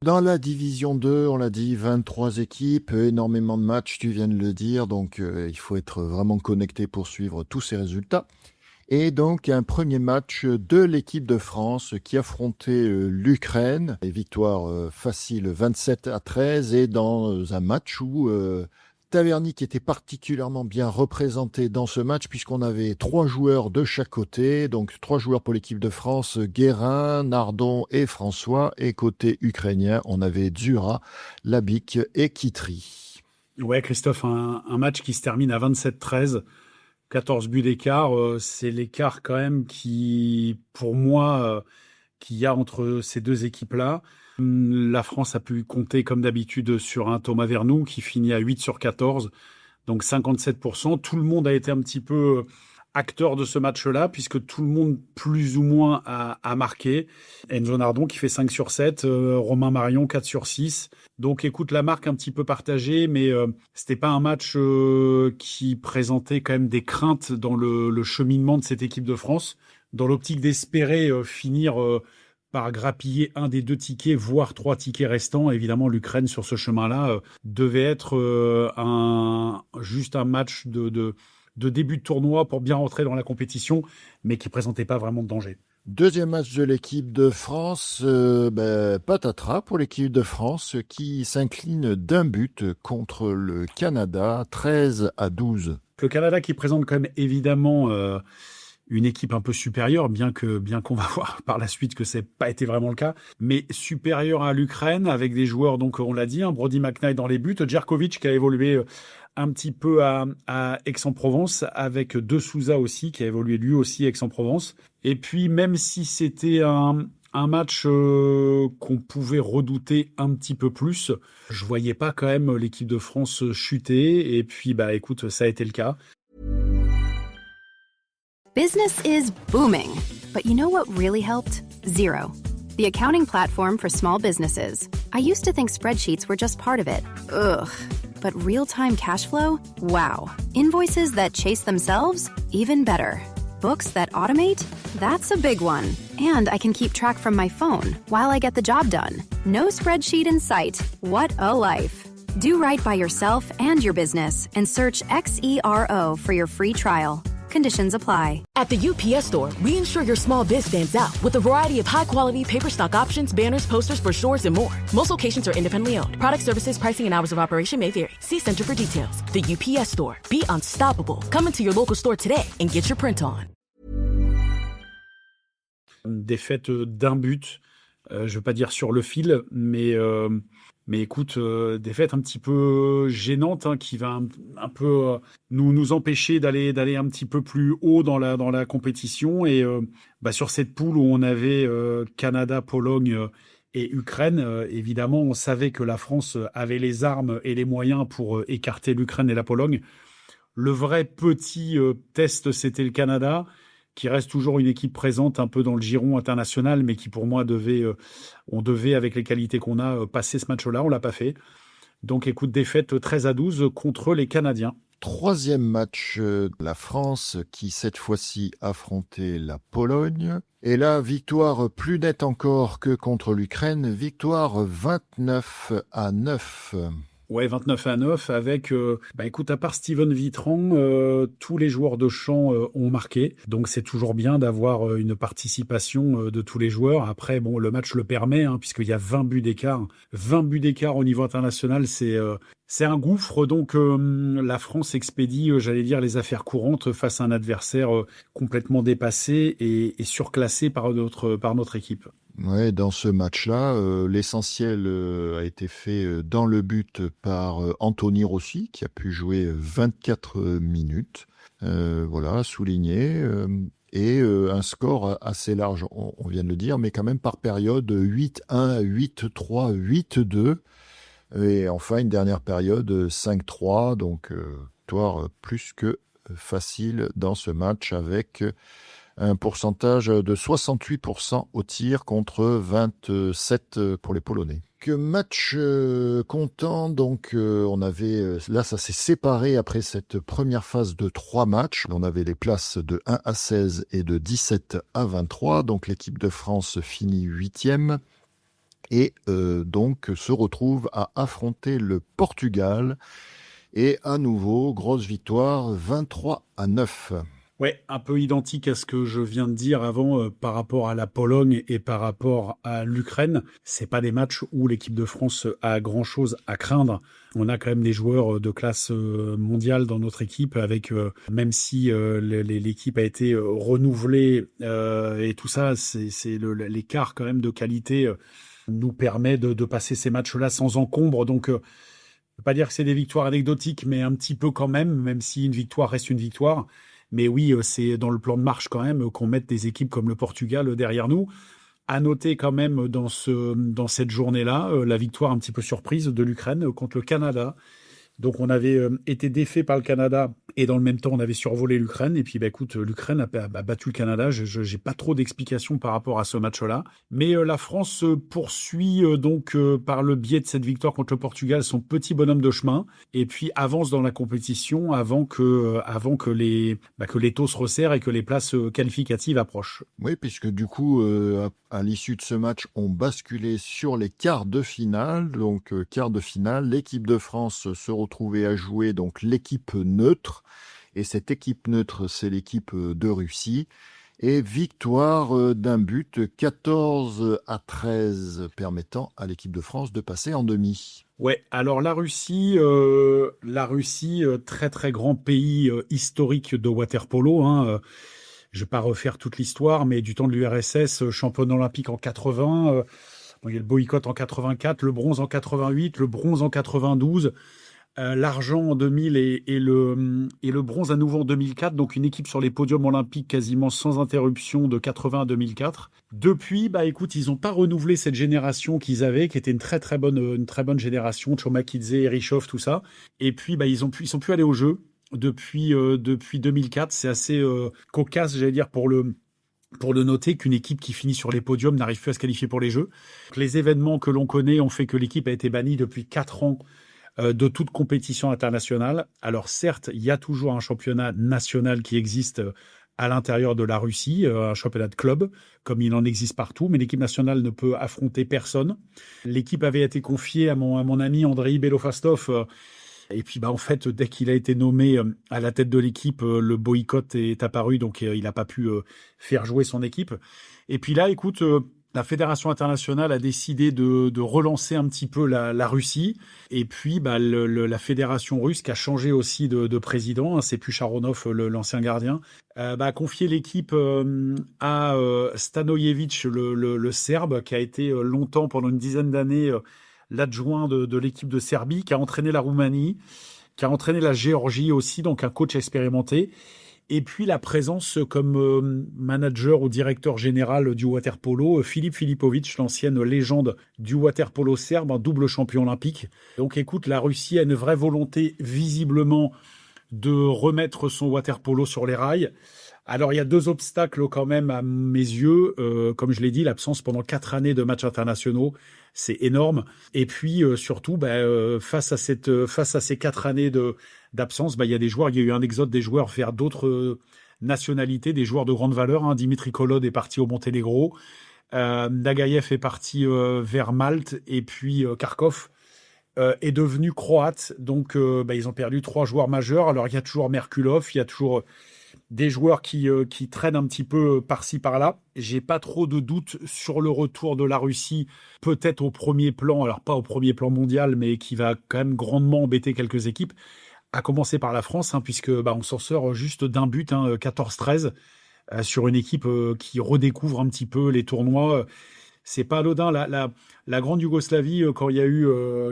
Dans la division 2, on l'a dit, 23 équipes, énormément de matchs, tu viens de le dire, donc il faut être vraiment connecté pour suivre tous ces résultats. Et donc un premier match de l'équipe de France qui affrontait l'Ukraine. Victoire facile 27-13 et dans un match où Taverny était particulièrement bien représenté dans ce match puisqu'on avait 3 joueurs de chaque côté. Donc 3 joueurs pour l'équipe de France, Guérin, Nardon et François. Et côté ukrainien, on avait Dzura, Labic et Kitry. Ouais, Christophe, un match qui se termine à 27-13. 14 buts d'écart, c'est l'écart quand même qui, pour moi, qu'il y a entre ces 2 équipes-là. La France a pu compter comme d'habitude sur un Thomas Vernou qui finit à 8 sur 14, donc 57%. Tout le monde a été un petit peu acteur de ce match-là, puisque tout le monde, plus ou moins, a marqué. Enzo Nardon qui fait 5 sur 7, Romain Marion 4 sur 6. Donc écoute, la marque un petit peu partagée, mais c'était pas un match qui présentait quand même des craintes dans le cheminement de cette équipe de France, dans l'optique d'espérer finir par grappiller un des 2 tickets, voire 3 tickets restants. Évidemment, l'Ukraine, sur ce chemin-là, devait être juste un match de début de tournoi pour bien rentrer dans la compétition, mais qui présentait pas vraiment de danger. Deuxième match de l'équipe de France, patatras pour l'équipe de France qui s'incline d'1 but contre le Canada, 13-12. Le Canada qui présente quand même évidemment une équipe un peu supérieure, bien qu'on va voir par la suite que c'est pas été vraiment le cas, mais supérieure à l'Ukraine avec des joueurs, donc on l'a dit, Brody McKnight dans les buts, Djerkovic qui a évolué un petit peu à Aix-en-Provence, avec De Souza aussi qui a évolué lui aussi à Aix-en-Provence. Et puis même si c'était un match qu'on pouvait redouter un petit peu plus, je voyais pas quand même l'équipe de France chuter. Et puis écoute, ça a été le cas. Business is booming. But you know what really helped? Xero, the accounting platform for small businesses. I used to think spreadsheets were just part of it. Ugh. But real-time cash flow? Wow. Invoices that chase themselves? Even better. Books that automate? That's a big one. And I can keep track from my phone while I get the job done. No spreadsheet in sight. What a life. Do right by yourself and your business and search Xero for your free trial. Conditions apply. At the UPS Store, we ensure your small biz stands out with a variety of high-quality paper stock options, banners, posters, brochures, and more. Most locations are independently owned. Product services, pricing, and hours of operation may vary. See Center for details. The UPS Store. Be unstoppable. Come into your local store today and get your print on. Une défaite d'1 but, je ne veux pas dire sur le fil, mais écoute, défaite un petit peu gênante qui va un peu nous empêcher d'aller un petit peu plus haut dans la compétition. Et sur cette poule où on avait Canada, Pologne et Ukraine, évidemment, on savait que la France avait les armes et les moyens pour écarter l'Ukraine et la Pologne. Le vrai petit test, c'était le Canada, qui reste toujours une équipe présente un peu dans le giron international, mais qui pour moi on devait avec les qualités qu'on a passer ce match-là, on l'a pas fait. Donc écoute, défaite 13-12 contre les Canadiens. Troisième match de la France qui cette fois-ci affrontait la Pologne. Et là, victoire plus nette encore que contre l'Ukraine, victoire 29-9. Ouais, 29-9 avec, écoute, à part Steven Vitran, tous les joueurs de champ ont marqué. Donc c'est toujours bien d'avoir une participation de tous les joueurs. Après, bon, le match le permet, puisqu'il y a 20 buts d'écart. 20 buts d'écart au niveau international, c'est un gouffre. Donc la France expédie, j'allais dire, les affaires courantes face à un adversaire complètement dépassé et surclassé par notre équipe. Ouais, dans ce match-là, l'essentiel a été fait dans le but par Anthony Rossi, qui a pu jouer 24 minutes. Voilà, souligné. Et un score assez large, on vient de le dire, mais quand même par période 8-1, 8-3, 8-2. Et enfin, une dernière période 5-3. Donc, victoire plus que facile dans ce match avec un pourcentage de 68% au tir contre 27% pour les Polonais. Que match comptant, donc on avait, là ça s'est séparé après cette première phase de 3 matchs. On avait les places de 1 à 16 et de 17 à 23, donc l'équipe de France finit 8e et donc se retrouve à affronter le Portugal. Et à nouveau, grosse victoire, 23-9. Ouais, un peu identique à ce que je viens de dire avant par rapport à la Pologne et par rapport à l'Ukraine. C'est pas des matchs où l'équipe de France a grand-chose à craindre. On a quand même des joueurs de classe mondiale dans notre équipe, avec même si l'équipe a été renouvelée et tout ça, c'est l'écart quand même de qualité nous permet de passer ces matchs-là sans encombre. Donc, je ne veux pas dire que c'est des victoires anecdotiques, mais un petit peu quand même si une victoire reste une victoire. Mais oui, c'est dans le plan de marche quand même qu'on mette des équipes comme le Portugal derrière nous. À noter quand même dans cette journée-là, la victoire un petit peu surprise de l'Ukraine contre le Canada. Donc on avait été défait par le Canada Et dans le même temps, on avait survolé l'Ukraine. Et puis, écoute, l'Ukraine a battu le Canada. Je n'ai pas trop d'explications par rapport à ce match-là. Mais la France poursuit par le biais de cette victoire contre le Portugal son petit bonhomme de chemin. Et puis avance dans la compétition avant que l'étau se resserre et que les places qualificatives approchent. Oui, puisque du coup, à l'issue de ce match, on basculait sur les quarts de finale. Donc, quart de finale, l'équipe de France se retrouvait à jouer donc l'équipe neutre. Et cette équipe neutre, c'est l'équipe de Russie. Et victoire d'un but 14-13, permettant à l'équipe de France de passer en demi. Ouais, alors la Russie, très très grand pays historique de water-polo. Je vais pas refaire toute l'histoire, mais du temps de l'URSS, championne olympique en 80, il y a le boycott en 84, le bronze en 88, le bronze en 92. L'argent en 2000 et le bronze à nouveau en 2004, donc une équipe sur les podiums olympiques quasiment sans interruption de 80 à 2004. Depuis, écoute, ils n'ont pas renouvelé cette génération qu'ils avaient, qui était une très bonne génération, Chomakidze, Erichov, tout ça. Et puis, ils sont plus allés au jeu depuis 2004. C'est assez cocasse, j'allais dire, pour le noter, qu'une équipe qui finit sur les podiums n'arrive plus à se qualifier pour les Jeux. Donc, les événements que l'on connaît ont fait que l'équipe a été bannie depuis 4 ans de toute compétition internationale. Alors certes, il y a toujours un championnat national qui existe à l'intérieur de la Russie, un championnat de club, comme il en existe partout, mais l'équipe nationale ne peut affronter personne. L'équipe avait été confiée à mon ami Andrei Belofastov, et puis en fait, dès qu'il a été nommé à la tête de l'équipe, le boycott est apparu, donc il n'a pas pu faire jouer son équipe. Et puis là, écoute, la Fédération internationale a décidé de relancer un petit peu la Russie. Et puis, la Fédération russe, qui a changé aussi de président, c'est plus Sharonov, l'ancien gardien, a confié l'équipe à Stanojevic, le Serbe, qui a été longtemps, pendant une dizaine d'années, l'adjoint de l'équipe de Serbie, qui a entraîné la Roumanie, qui a entraîné la Géorgie aussi, donc un coach expérimenté. Et puis la présence comme manager ou directeur général du water-polo, Filip Filipovic, l'ancienne légende du water-polo serbe, un double champion olympique. Donc écoute, la Russie a une vraie volonté visiblement de remettre son water-polo sur les rails. Alors il y a 2 obstacles quand même à mes yeux. Comme je l'ai dit, l'absence pendant 4 années de matchs internationaux, c'est énorme. Et puis surtout, face à ces 4 années d'absence, il y a des joueurs, il y a eu un exode des joueurs vers d'autres nationalités, des joueurs de grande valeur. Dimitri Kolod est parti au Monténégro, Nagayev est parti vers Malte, et puis Kharkov est devenu croate. Donc ils ont perdu 3 joueurs majeurs. Alors il y a toujours Merkulov, il y a toujours des joueurs qui traînent un petit peu par-ci par-là. J'ai pas trop de doutes sur le retour de la Russie, peut-être au premier plan, alors pas au premier plan mondial, mais qui va quand même grandement embêter quelques équipes, à commencer par la France, puisque on s'en sort juste d'un but, 14-13, sur une équipe qui redécouvre un petit peu les tournois. C'est pas anodin. La grande Yougoslavie, quand il y a eu,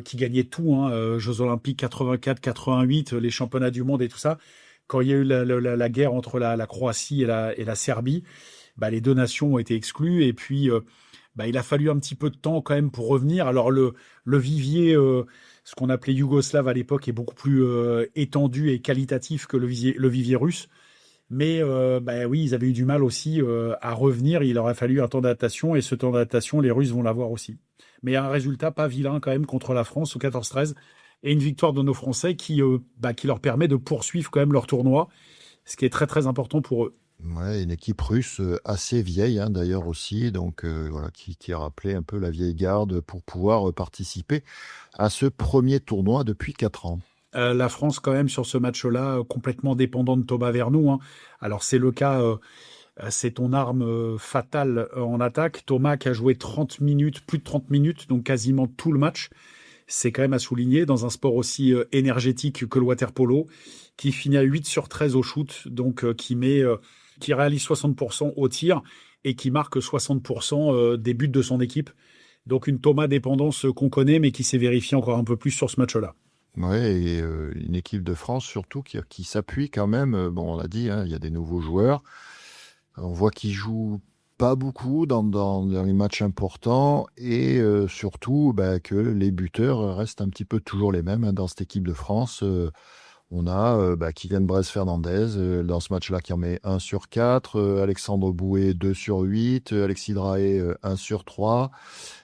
qui gagnait tout, Jeux Olympiques 84, 88, les championnats du monde et tout ça, quand il y a eu la guerre entre la Croatie et la Serbie, les 2 nations ont été exclues. Et puis, il a fallu un petit peu de temps quand même pour revenir. Alors, le vivier, ce qu'on appelait yougoslave à l'époque, est beaucoup plus étendu et qualitatif que le vivier russe. Mais oui, ils avaient eu du mal aussi à revenir. Il leur a fallu un temps d'adaptation. Et ce temps d'adaptation, les Russes vont l'avoir aussi. Mais un résultat pas vilain quand même contre la France au 14-13. Et une victoire de nos Français qui leur permet de poursuivre quand même leur tournoi, ce qui est très très important pour eux. Ouais, une équipe russe assez vieille d'ailleurs aussi, donc qui a rappelé un peu la vieille garde pour pouvoir participer à ce premier tournoi depuis 4 ans. La France quand même sur ce match-là, complètement dépendant de Thomas Vernou. Alors c'est le cas, c'est ton arme fatale en attaque. Thomas qui a joué 30 minutes, plus de 30 minutes, donc quasiment tout le match. C'est quand même à souligner dans un sport aussi énergétique que le water-polo, qui finit à 8 sur 13 au shoot, donc qui réalise 60% au tir et qui marque 60% des buts de son équipe. Donc une Thomas dépendance qu'on connaît, mais qui s'est vérifiée encore un peu plus sur ce match-là. Oui, et une équipe de France surtout qui s'appuie quand même. On l'a dit, il y a des nouveaux joueurs. On voit qu'ils jouent pas beaucoup dans les matchs importants et surtout que les buteurs restent un petit peu toujours les mêmes dans cette équipe de France. On a Kylian Brez-Fernandez dans ce match-là qui en met 1 sur 4, Alexandre Bouet 2 sur 8, Alexis Drahe 1 sur 3,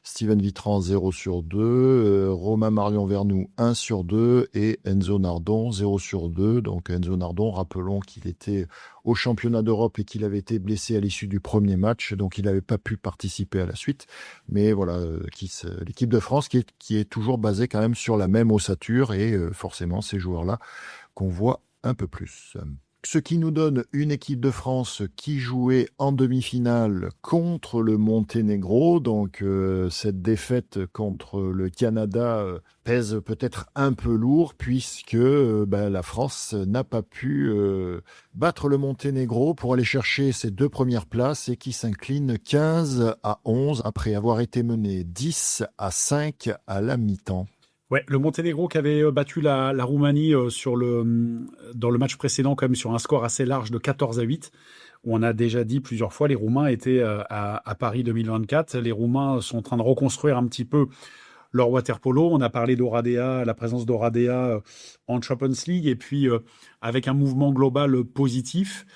Steven Vitran 0 sur 2, Romain Marion Vernou 1 sur 2 et Enzo Nardon 0 sur 2. Donc Enzo Nardon, rappelons qu'il était au championnat d'Europe et qu'il avait été blessé à l'issue du premier match, donc il n'avait pas pu participer à la suite. Mais voilà, l'équipe de France qui est toujours basée quand même sur la même ossature et forcément ces joueurs-là qu'on voit un peu plus. Ce qui nous donne une équipe de France qui jouait en demi-finale contre le Monténégro. Donc cette défaite contre le Canada pèse peut-être un peu lourd puisque la France n'a pas pu battre le Monténégro pour aller chercher ses 2 premières places et qui s'incline 15-11 après avoir été mené 10-5 à la mi-temps. Ouais, le Monténégro qui avait battu la Roumanie dans le match précédent quand même sur un score assez large de 14-8, où on a déjà dit plusieurs fois les Roumains étaient à Paris 2024. Les Roumains sont en train de reconstruire un petit peu leur water-polo. On a parlé d'Oradea, la présence d'Oradea en Champions League, et puis avec un mouvement global positif.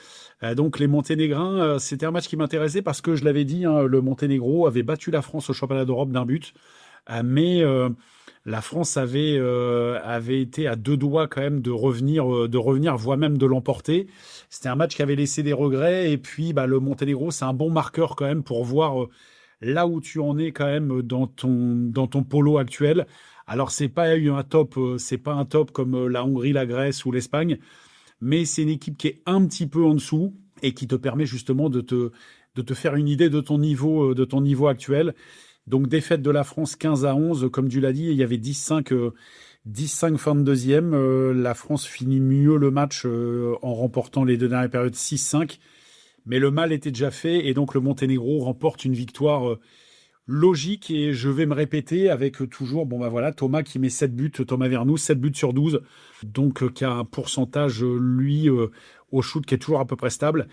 Donc les Monténégrins, c'était un match qui m'intéressait parce que je l'avais dit, le Monténégro avait battu la France au championnat d'Europe d'un but, mais la France avait été à 2 doigts quand même de revenir, voire même de l'emporter. C'était un match qui avait laissé des regrets. Et puis, le Monténégro, c'est un bon marqueur quand même pour voir là où tu en es quand même dans ton polo actuel. Alors, c'est pas un top comme la Hongrie, la Grèce ou l'Espagne, mais c'est une équipe qui est un petit peu en dessous et qui te permet justement de te faire une idée de ton niveau actuel. Donc, défaite de la France 15-11, comme tu l'as dit, il y avait 10-5 fin de deuxième. La France finit mieux le match en remportant les 2 dernières périodes 6-5. Mais le mal était déjà fait et donc le Monténégro remporte une victoire logique. Et je vais me répéter avec toujours, Thomas qui met 7 buts, Thomas Vernou, 7 buts sur 12. Donc, qui a un pourcentage, lui, au shoot qui est toujours à peu près stable,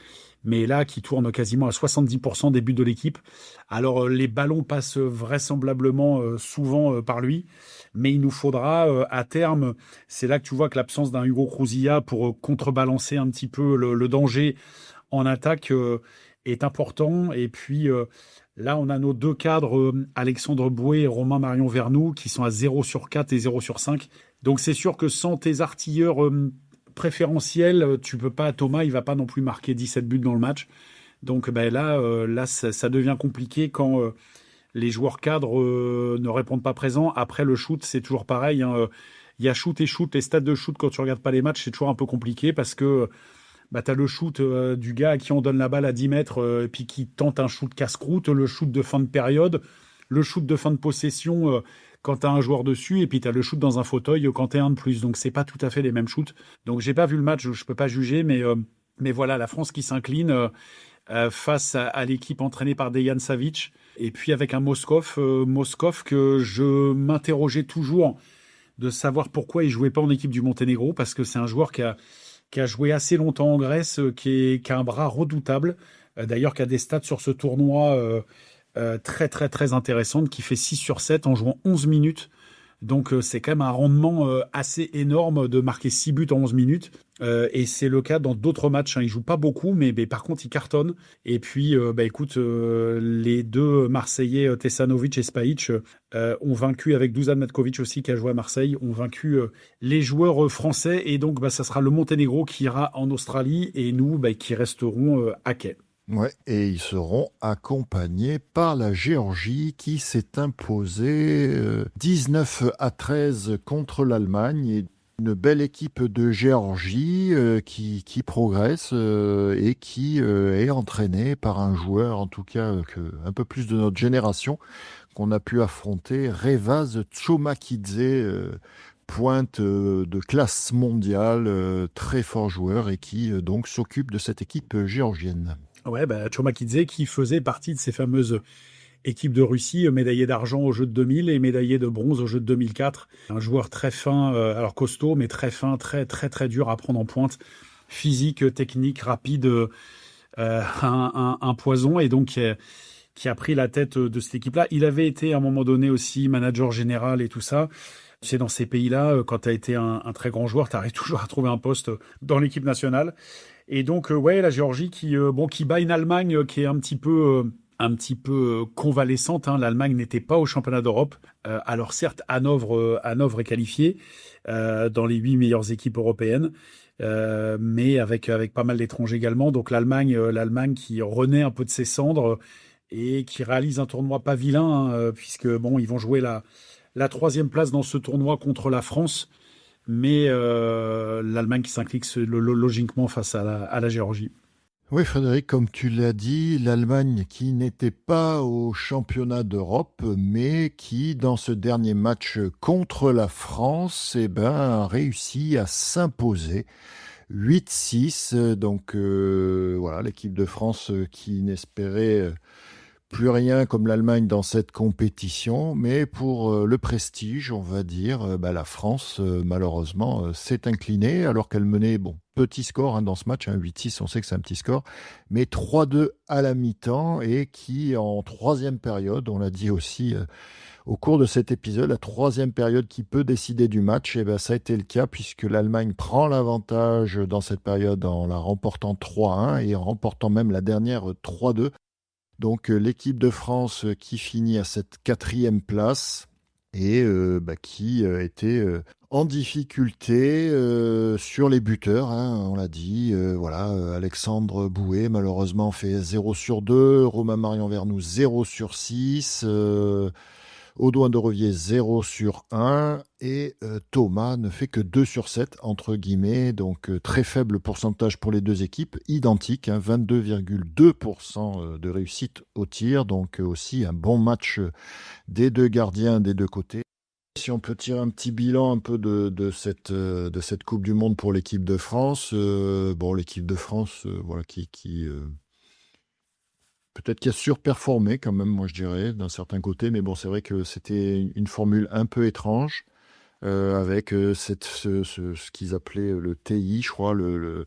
mais là, qui tourne quasiment à 70% des buts de l'équipe. Alors, les ballons passent vraisemblablement souvent par lui, mais il nous faudra, à terme, c'est là que tu vois que l'absence d'un Hugo Crouzilla pour contrebalancer un petit peu le danger en attaque est important. Et puis, là, on a nos 2 cadres, Alexandre Bouet et Romain Marion Vernou, qui sont à 0 sur 4 et 0 sur 5. Donc, c'est sûr que sans tes artilleurs préférentiel, tu peux pas, Thomas, il va pas non plus marquer 17 buts dans le match. Donc là ça devient compliqué quand les joueurs cadres ne répondent pas présents. Après le shoot, c'est toujours pareil. Il y a shoot et shoot. Les stats de shoot, quand tu regardes pas les matchs, c'est toujours un peu compliqué parce que tu as le shoot du gars à qui on donne la balle à 10 mètres et puis qui tente un shoot casse-croûte, le shoot de fin de période, le shoot de fin de possession quand tu as un joueur dessus, et puis tu as le shoot dans un fauteuil quand tu es un de plus. Donc, c'est pas tout à fait les mêmes shoots. Donc, j'ai pas vu le match, je peux pas juger, mais voilà, la France qui s'incline face à l'équipe entraînée par Dejan Savic, et puis avec un Moskov que je m'interrogeais toujours de savoir pourquoi il jouait pas en équipe du Monténégro, parce que c'est un joueur qui a joué assez longtemps en Grèce, qui a un bras redoutable, d'ailleurs qui a des stats sur ce tournoi très très très intéressante, qui fait 6 sur 7 en jouant 11 minutes. Donc c'est quand même un rendement assez énorme de marquer 6 buts en 11 minutes. Et c'est le cas dans d'autres matchs. Il joue pas beaucoup, mais par contre il cartonne. Et puis écoute, les 2 Marseillais, Tesanovic et Spajic, ont vaincu, avec Dusan Matkovic aussi qui a joué à Marseille, ont vaincu les joueurs français. Et donc ça sera le Monténégro qui ira en Australie et nous qui resterons à quai. Ouais, et ils seront accompagnés par la Géorgie qui s'est imposée 19-13 contre l'Allemagne. Et une belle équipe de Géorgie qui progresse et qui est entraînée par un joueur, en tout cas un peu plus de notre génération, qu'on a pu affronter, Revaz Tchomakidze, pointe de classe mondiale, très fort joueur et qui donc s'occupe de cette équipe géorgienne. Ouais, Tchomakidze qui faisait partie de ces fameuses équipes de Russie, médaillé d'argent aux Jeux de 2000 et médaillé de bronze aux Jeux de 2004. Un joueur très fin, alors costaud, mais très fin, très très très dur à prendre en pointe. Physique, technique, rapide, un poison, et donc qui a pris la tête de cette équipe-là. Il avait été à un moment donné aussi manager général et tout ça. C'est dans ces pays-là, quand tu as été un très grand joueur, tu arrives toujours à trouver un poste dans l'équipe nationale. Et donc, la Géorgie qui bat une Allemagne qui est un petit peu convalescente. Hein. L'Allemagne n'était pas au championnat d'Europe. Alors certes, Hanovre est qualifié dans les 8 meilleures équipes européennes, mais avec pas mal d'étrangers également. Donc l'Allemagne qui renaît un peu de ses cendres et qui réalise un tournoi pas vilain, hein, puisque ils vont jouer la troisième place dans ce tournoi contre la France. Mais l'Allemagne qui s'incline logiquement face à la Géorgie. Oui, Frédéric, comme tu l'as dit, l'Allemagne qui n'était pas au championnat d'Europe, mais qui, dans ce dernier match contre la France, a réussi à s'imposer 8-6. Donc l'équipe de France qui n'espérait plus rien comme l'Allemagne dans cette compétition, mais pour le prestige, on va dire, la France, malheureusement, s'est inclinée, alors qu'elle menait, petit score dans ce match, 8-6, on sait que c'est un petit score, mais 3-2 à la mi-temps, et qui, en troisième période, on l'a dit aussi au cours de cet épisode, la troisième période qui peut décider du match, ça a été le cas, puisque l'Allemagne prend l'avantage dans cette période en la remportant 3-1, et en remportant même la dernière 3-2. Donc l'équipe de France qui finit à cette 4e place et qui était en difficulté sur les buteurs, hein, on l'a dit. Alexandre Bouet malheureusement fait 0 sur 2, Romain Marion Vernou 0 sur 6, Audouin de Revier 0 sur 1 et Thomas ne fait que 2 sur 7 entre guillemets, donc très faible pourcentage pour les deux équipes, identique, 22,2% de réussite au tir, donc aussi un bon match des deux gardiens des deux côtés. Si on peut tirer un petit bilan un peu de cette Coupe du Monde pour l'équipe de France, l'équipe de France qui peut-être qu'il a surperformé quand même, moi je dirais, d'un certain côté, mais c'est vrai que c'était une formule un peu étrange, avec ce qu'ils appelaient le TI, je crois, le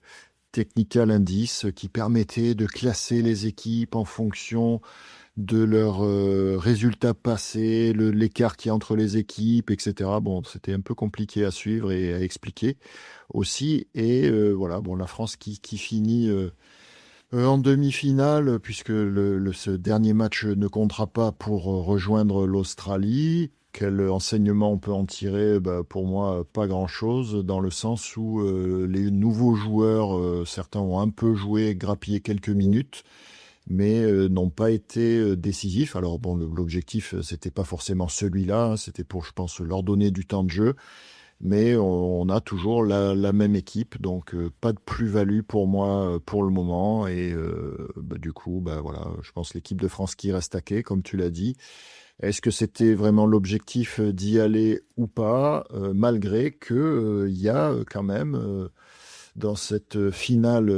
Technical Index, qui permettait de classer les équipes en fonction de leurs résultats passés, l'écart qu'il y a entre les équipes, etc. C'était un peu compliqué à suivre et à expliquer aussi, et la France qui finit... en demi-finale, puisque ce dernier match ne comptera pas pour rejoindre l'Australie. Quel enseignement on peut en tirer? Pour moi, pas grand-chose, dans le sens où les nouveaux joueurs, certains ont un peu joué, grappillé quelques minutes, mais n'ont pas été décisifs. Alors l'objectif, c'était pas forcément celui-là, hein, c'était pour, je pense, leur donner du temps de jeu. Mais on a toujours la même équipe, donc pas de plus-value pour moi pour le moment. Et du coup, je pense l'équipe de France qui reste à quai, comme tu l'as dit. Est-ce que c'était vraiment l'objectif d'y aller ou pas, malgré qu'il y a quand même, dans cette finale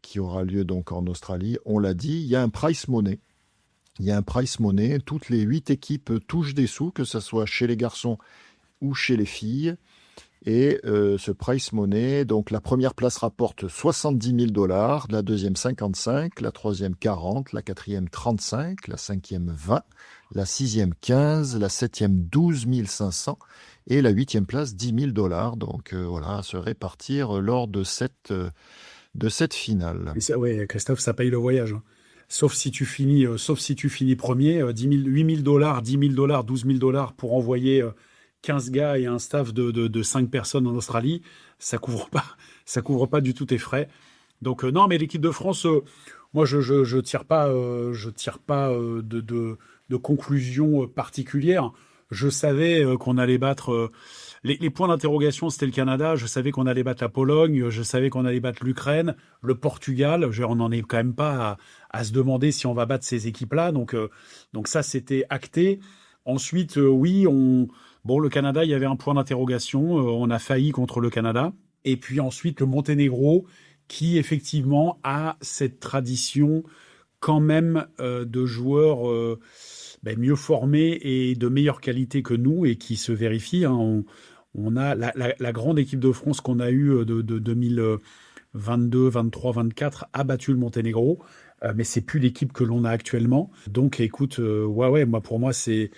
qui aura lieu donc en Australie, on l'a dit, il y a un prize money. Il y a un prize money. Toutes les 8 équipes touchent des sous, que ce soit chez les garçons ou chez les filles, et ce prize money, donc la première place rapporte $70,000, la deuxième 55, la troisième 40, la quatrième 35, la cinquième 20, la sixième 15, la septième 12 500 et la huitième place $10,000. Donc à se répartir lors de cette finale. Et ça, Christophe, ça paye le voyage. Hein. Sauf si tu finis premier, $8,000, $10,000, $12,000 pour envoyer 15 gars et un staff de 5 personnes en Australie, ça couvre pas du tout tes frais. Donc non, mais l'équipe de France, moi je tire pas de conclusion particulière. Je savais qu'on allait battre les points d'interrogation, c'était le Canada. Je savais qu'on allait battre la Pologne. Je savais qu'on allait battre l'Ukraine, le Portugal. On n'en est quand même pas à se demander si on va battre ces équipes-là. Donc ça, c'était acté. Ensuite, le Canada, il y avait un point d'interrogation. On a failli contre le Canada. Et puis ensuite, le Monténégro, qui effectivement a cette tradition quand même de joueurs mieux formés et de meilleure qualité que nous, et qui se vérifie. Hein. On a la grande équipe de France qu'on a eue de 2022, 23, 24 a battu le Monténégro, mais c'est plus l'équipe que l'on a actuellement. Donc écoute, moi pour moi c'est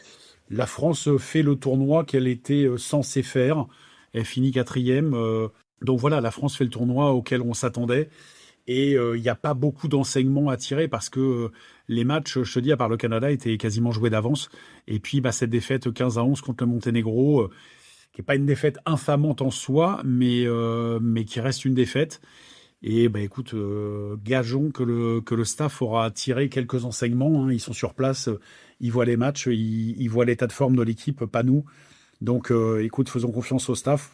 La France fait le tournoi qu'elle était censée faire. Elle finit 4e. Donc voilà, la France fait le tournoi auquel on s'attendait. Et il n'y a pas beaucoup d'enseignements à tirer parce que les matchs, je te dis, à part le Canada, étaient quasiment joués d'avance. Et puis cette défaite 15-11 contre le Monténégro, qui n'est pas une défaite infamante en soi, mais qui reste une défaite. Et écoute, gageons que le staff aura tiré quelques enseignements. Hein. Ils sont sur place, ils voient les matchs, ils voient l'état de forme de l'équipe, pas nous. Donc écoute, faisons confiance au staff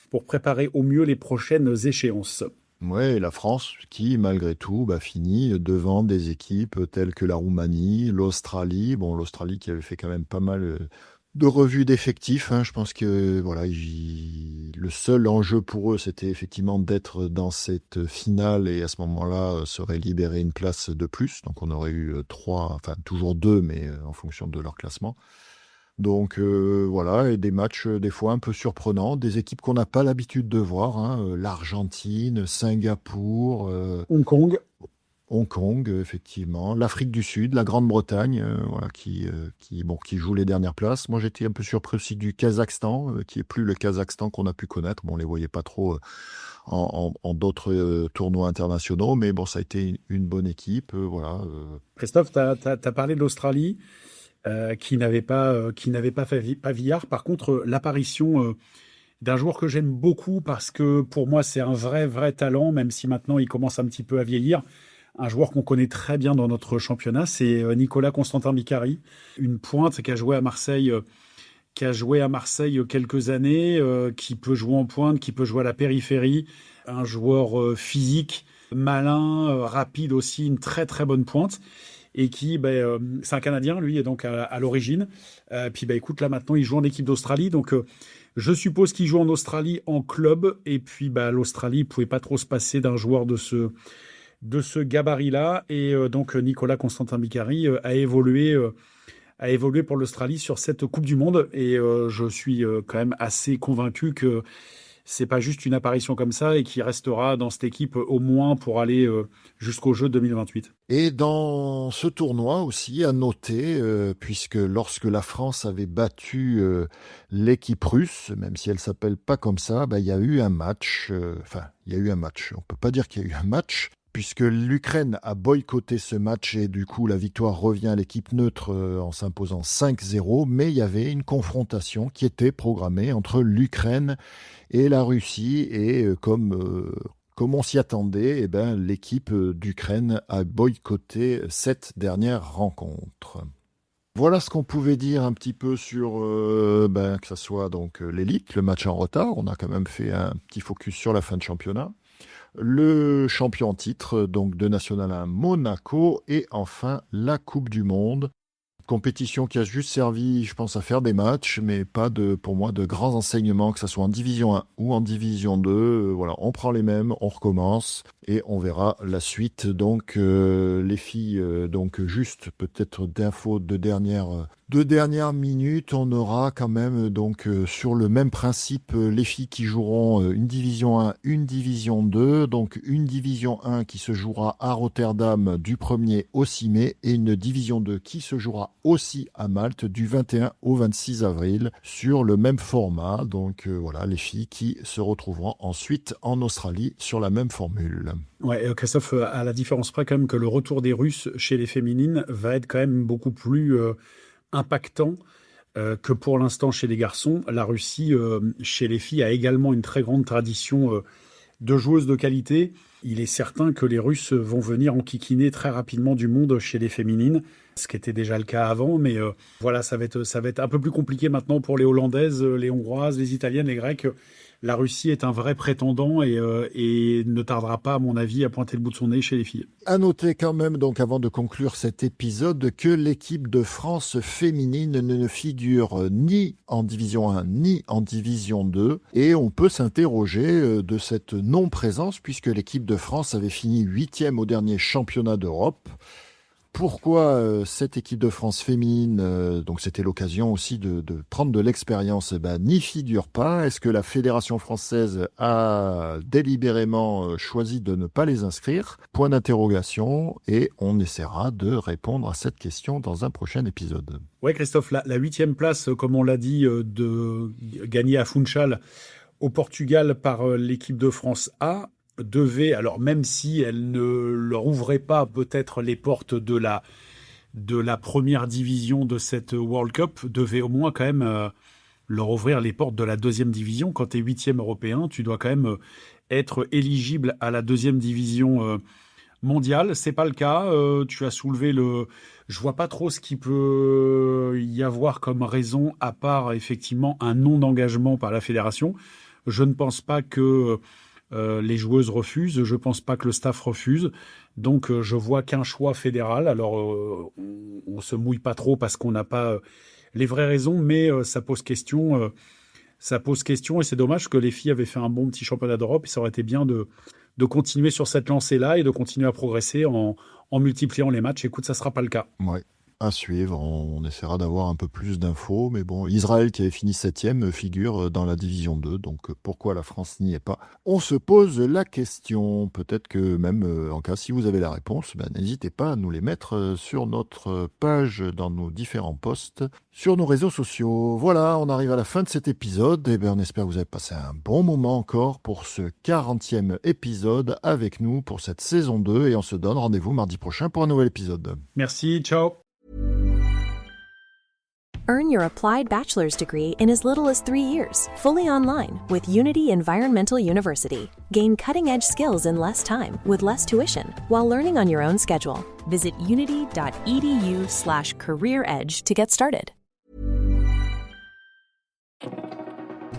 pour préparer au mieux les prochaines échéances. Ouais, la France qui, malgré tout, finit devant des équipes telles que la Roumanie, l'Australie. Bon, l'Australie qui avait fait quand même pas mal de revues d'effectifs. Hein. Je pense que voilà, le seul enjeu pour eux, c'était effectivement d'être dans cette finale et à ce moment-là, serait libéré une place de plus. Donc on aurait eu 3, enfin toujours 2, mais en fonction de leur classement. Donc voilà, et des matchs des fois un peu surprenants, des équipes qu'on n'a pas l'habitude de voir, hein, l'Argentine, Singapour, Hong Kong, effectivement, l'Afrique du Sud, la Grande-Bretagne, voilà, qui joue les dernières places. Moi, j'étais un peu surpris aussi du Kazakhstan, qui est plus le Kazakhstan qu'on a pu connaître. Bon, on les voyait pas trop en d'autres tournois internationaux, mais bon, ça a été une bonne équipe, voilà. Christophe, tu as parlé de l'Australie. Qui n'avait pas fait pavillard. Par contre, l'apparition d'un joueur que j'aime beaucoup parce que pour moi c'est un vrai talent, même si maintenant il commence un petit peu à vieillir. Un joueur qu'on connaît très bien dans notre championnat, c'est Nicolas Constantin-Bicari, une pointe qui a joué à Marseille. Quelques années, qui peut jouer en pointe, qui peut jouer à la périphérie, un joueur physique, malin, rapide aussi, une très bonne pointe. Et qui, c'est un Canadien, lui, et donc à l'origine. Puis, écoute, là, maintenant, il joue en équipe d'Australie. Donc, je suppose qu'il joue en Australie en club. Et puis, l'Australie ne pouvait pas trop se passer d'un joueur de ce gabarit-là. Et donc, Nicolas Constantin-Bicari a évolué pour l'Australie sur cette Coupe du Monde. Et je suis quand même assez convaincu que c'est pas juste une apparition comme ça et qui restera dans cette équipe au moins pour aller jusqu'au Jeux 2028. Et dans ce tournoi aussi, à noter, puisque lorsque la France avait battu l'équipe russe, même si elle s'appelle pas comme ça, il y a eu un match. Il y a eu un match. On peut pas dire qu'il y a eu un match, puisque l'Ukraine a boycotté ce match et du coup la victoire revient à l'équipe neutre en s'imposant 5-0, mais il y avait une confrontation qui était programmée entre l'Ukraine et la Russie et comme on s'y attendait, l'équipe d'Ukraine a boycotté cette dernière rencontre. Voilà ce qu'on pouvait dire un petit peu sur que ce soit donc l'élite, le match en retard. On a quand même fait un petit focus sur la fin de championnat. Le champion en titre donc de National 1 Monaco et enfin la Coupe du Monde. Compétition qui a juste servi, je pense, à faire des matchs, mais pas pour moi de grands enseignements, que ce soit en Division 1 ou en Division 2. Voilà, on prend les mêmes, on recommence et on verra la suite. Donc les filles, donc juste peut-être d'infos de dernière minute, on aura quand même donc sur le même principe les filles qui joueront une Division 1, une Division 2, donc une Division 1 qui se jouera à Rotterdam du 1er au 6 mai et une Division 2 qui se jouera aussi à Malte du 21 au 26 avril sur le même format. Donc voilà, les filles qui se retrouveront ensuite en Australie sur la même formule. Ouais, Christophe, à la différence près quand même que le retour des Russes chez les féminines va être quand même beaucoup plus impactant que pour l'instant chez les garçons. La Russie, chez les filles, a également une très grande tradition de joueuses de qualité. Il est certain que les Russes vont venir enquiquiner très rapidement du monde chez les féminines, ce qui était déjà le cas avant, mais voilà, ça va être un peu plus compliqué maintenant pour les Hollandaises, les Hongroises, les Italiennes, les Grecques. La Russie est un vrai prétendant et ne tardera pas, à mon avis, à pointer le bout de son nez chez les filles. À noter quand même, donc avant de conclure cet épisode, que l'équipe de France féminine ne figure ni en Division 1 ni en Division 2. Et on peut s'interroger de cette non-présence puisque l'équipe de France avait fini 8e au dernier championnat d'Europe. Pourquoi cette équipe de France féminine, donc c'était l'occasion aussi de prendre de l'expérience, n'y figure pas? Est-ce que la Fédération française a délibérément choisi de ne pas les inscrire? Point d'interrogation, et on essaiera de répondre à cette question dans un prochain épisode. Ouais, Christophe, la 8e place, comme on l'a dit, de gagner à Funchal au Portugal par l'équipe de France A, devait, alors même si elle ne leur ouvrait pas peut-être les portes de la première division de cette World Cup, devait au moins quand même leur ouvrir les portes de la 2e division. Quand tu es 8e européen, tu dois quand même être éligible à la 2e division mondiale. C'est pas le cas. Tu as soulevé je vois pas trop ce qui peut y avoir comme raison, à part effectivement un non-engagement par la fédération. Je ne pense pas que les joueuses refusent, je pense pas que le staff refuse, donc je vois qu'un choix fédéral. Alors on se mouille pas trop parce qu'on n'a pas les vraies raisons, mais ça pose question et c'est dommage que les filles avaient fait un bon petit championnat d'Europe et ça aurait été bien de continuer sur cette lancée-là et de continuer à progresser en multipliant les matchs. Écoute, ça sera pas le cas. Ouais. À suivre, on essaiera d'avoir un peu plus d'infos, mais bon, Israël qui avait fini 7e figure dans la division 2, donc pourquoi la France n'y est pas? On se pose la question, peut-être que même en cas, si vous avez la réponse, n'hésitez pas à nous les mettre sur notre page, dans nos différents posts, sur nos réseaux sociaux. Voilà, on arrive à la fin de cet épisode, et on espère que vous avez passé un bon moment encore pour ce 40e épisode avec nous pour cette saison 2, et on se donne rendez-vous mardi prochain pour un nouvel épisode. Merci, ciao. Earn your applied bachelor's degree in as little as 3 years, fully online with Unity Environmental University. Gain cutting-edge skills in less time with less tuition while learning on your own schedule. Visit unity.edu/career-edge to get started.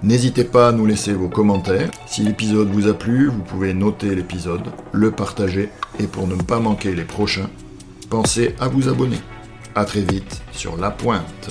N'hésitez pas à nous laisser vos commentaires. Si l'épisode vous a plu, vous pouvez noter l'épisode, le partager, et pour ne pas manquer les prochains, pensez à vous abonner. À très vite sur La Pointe.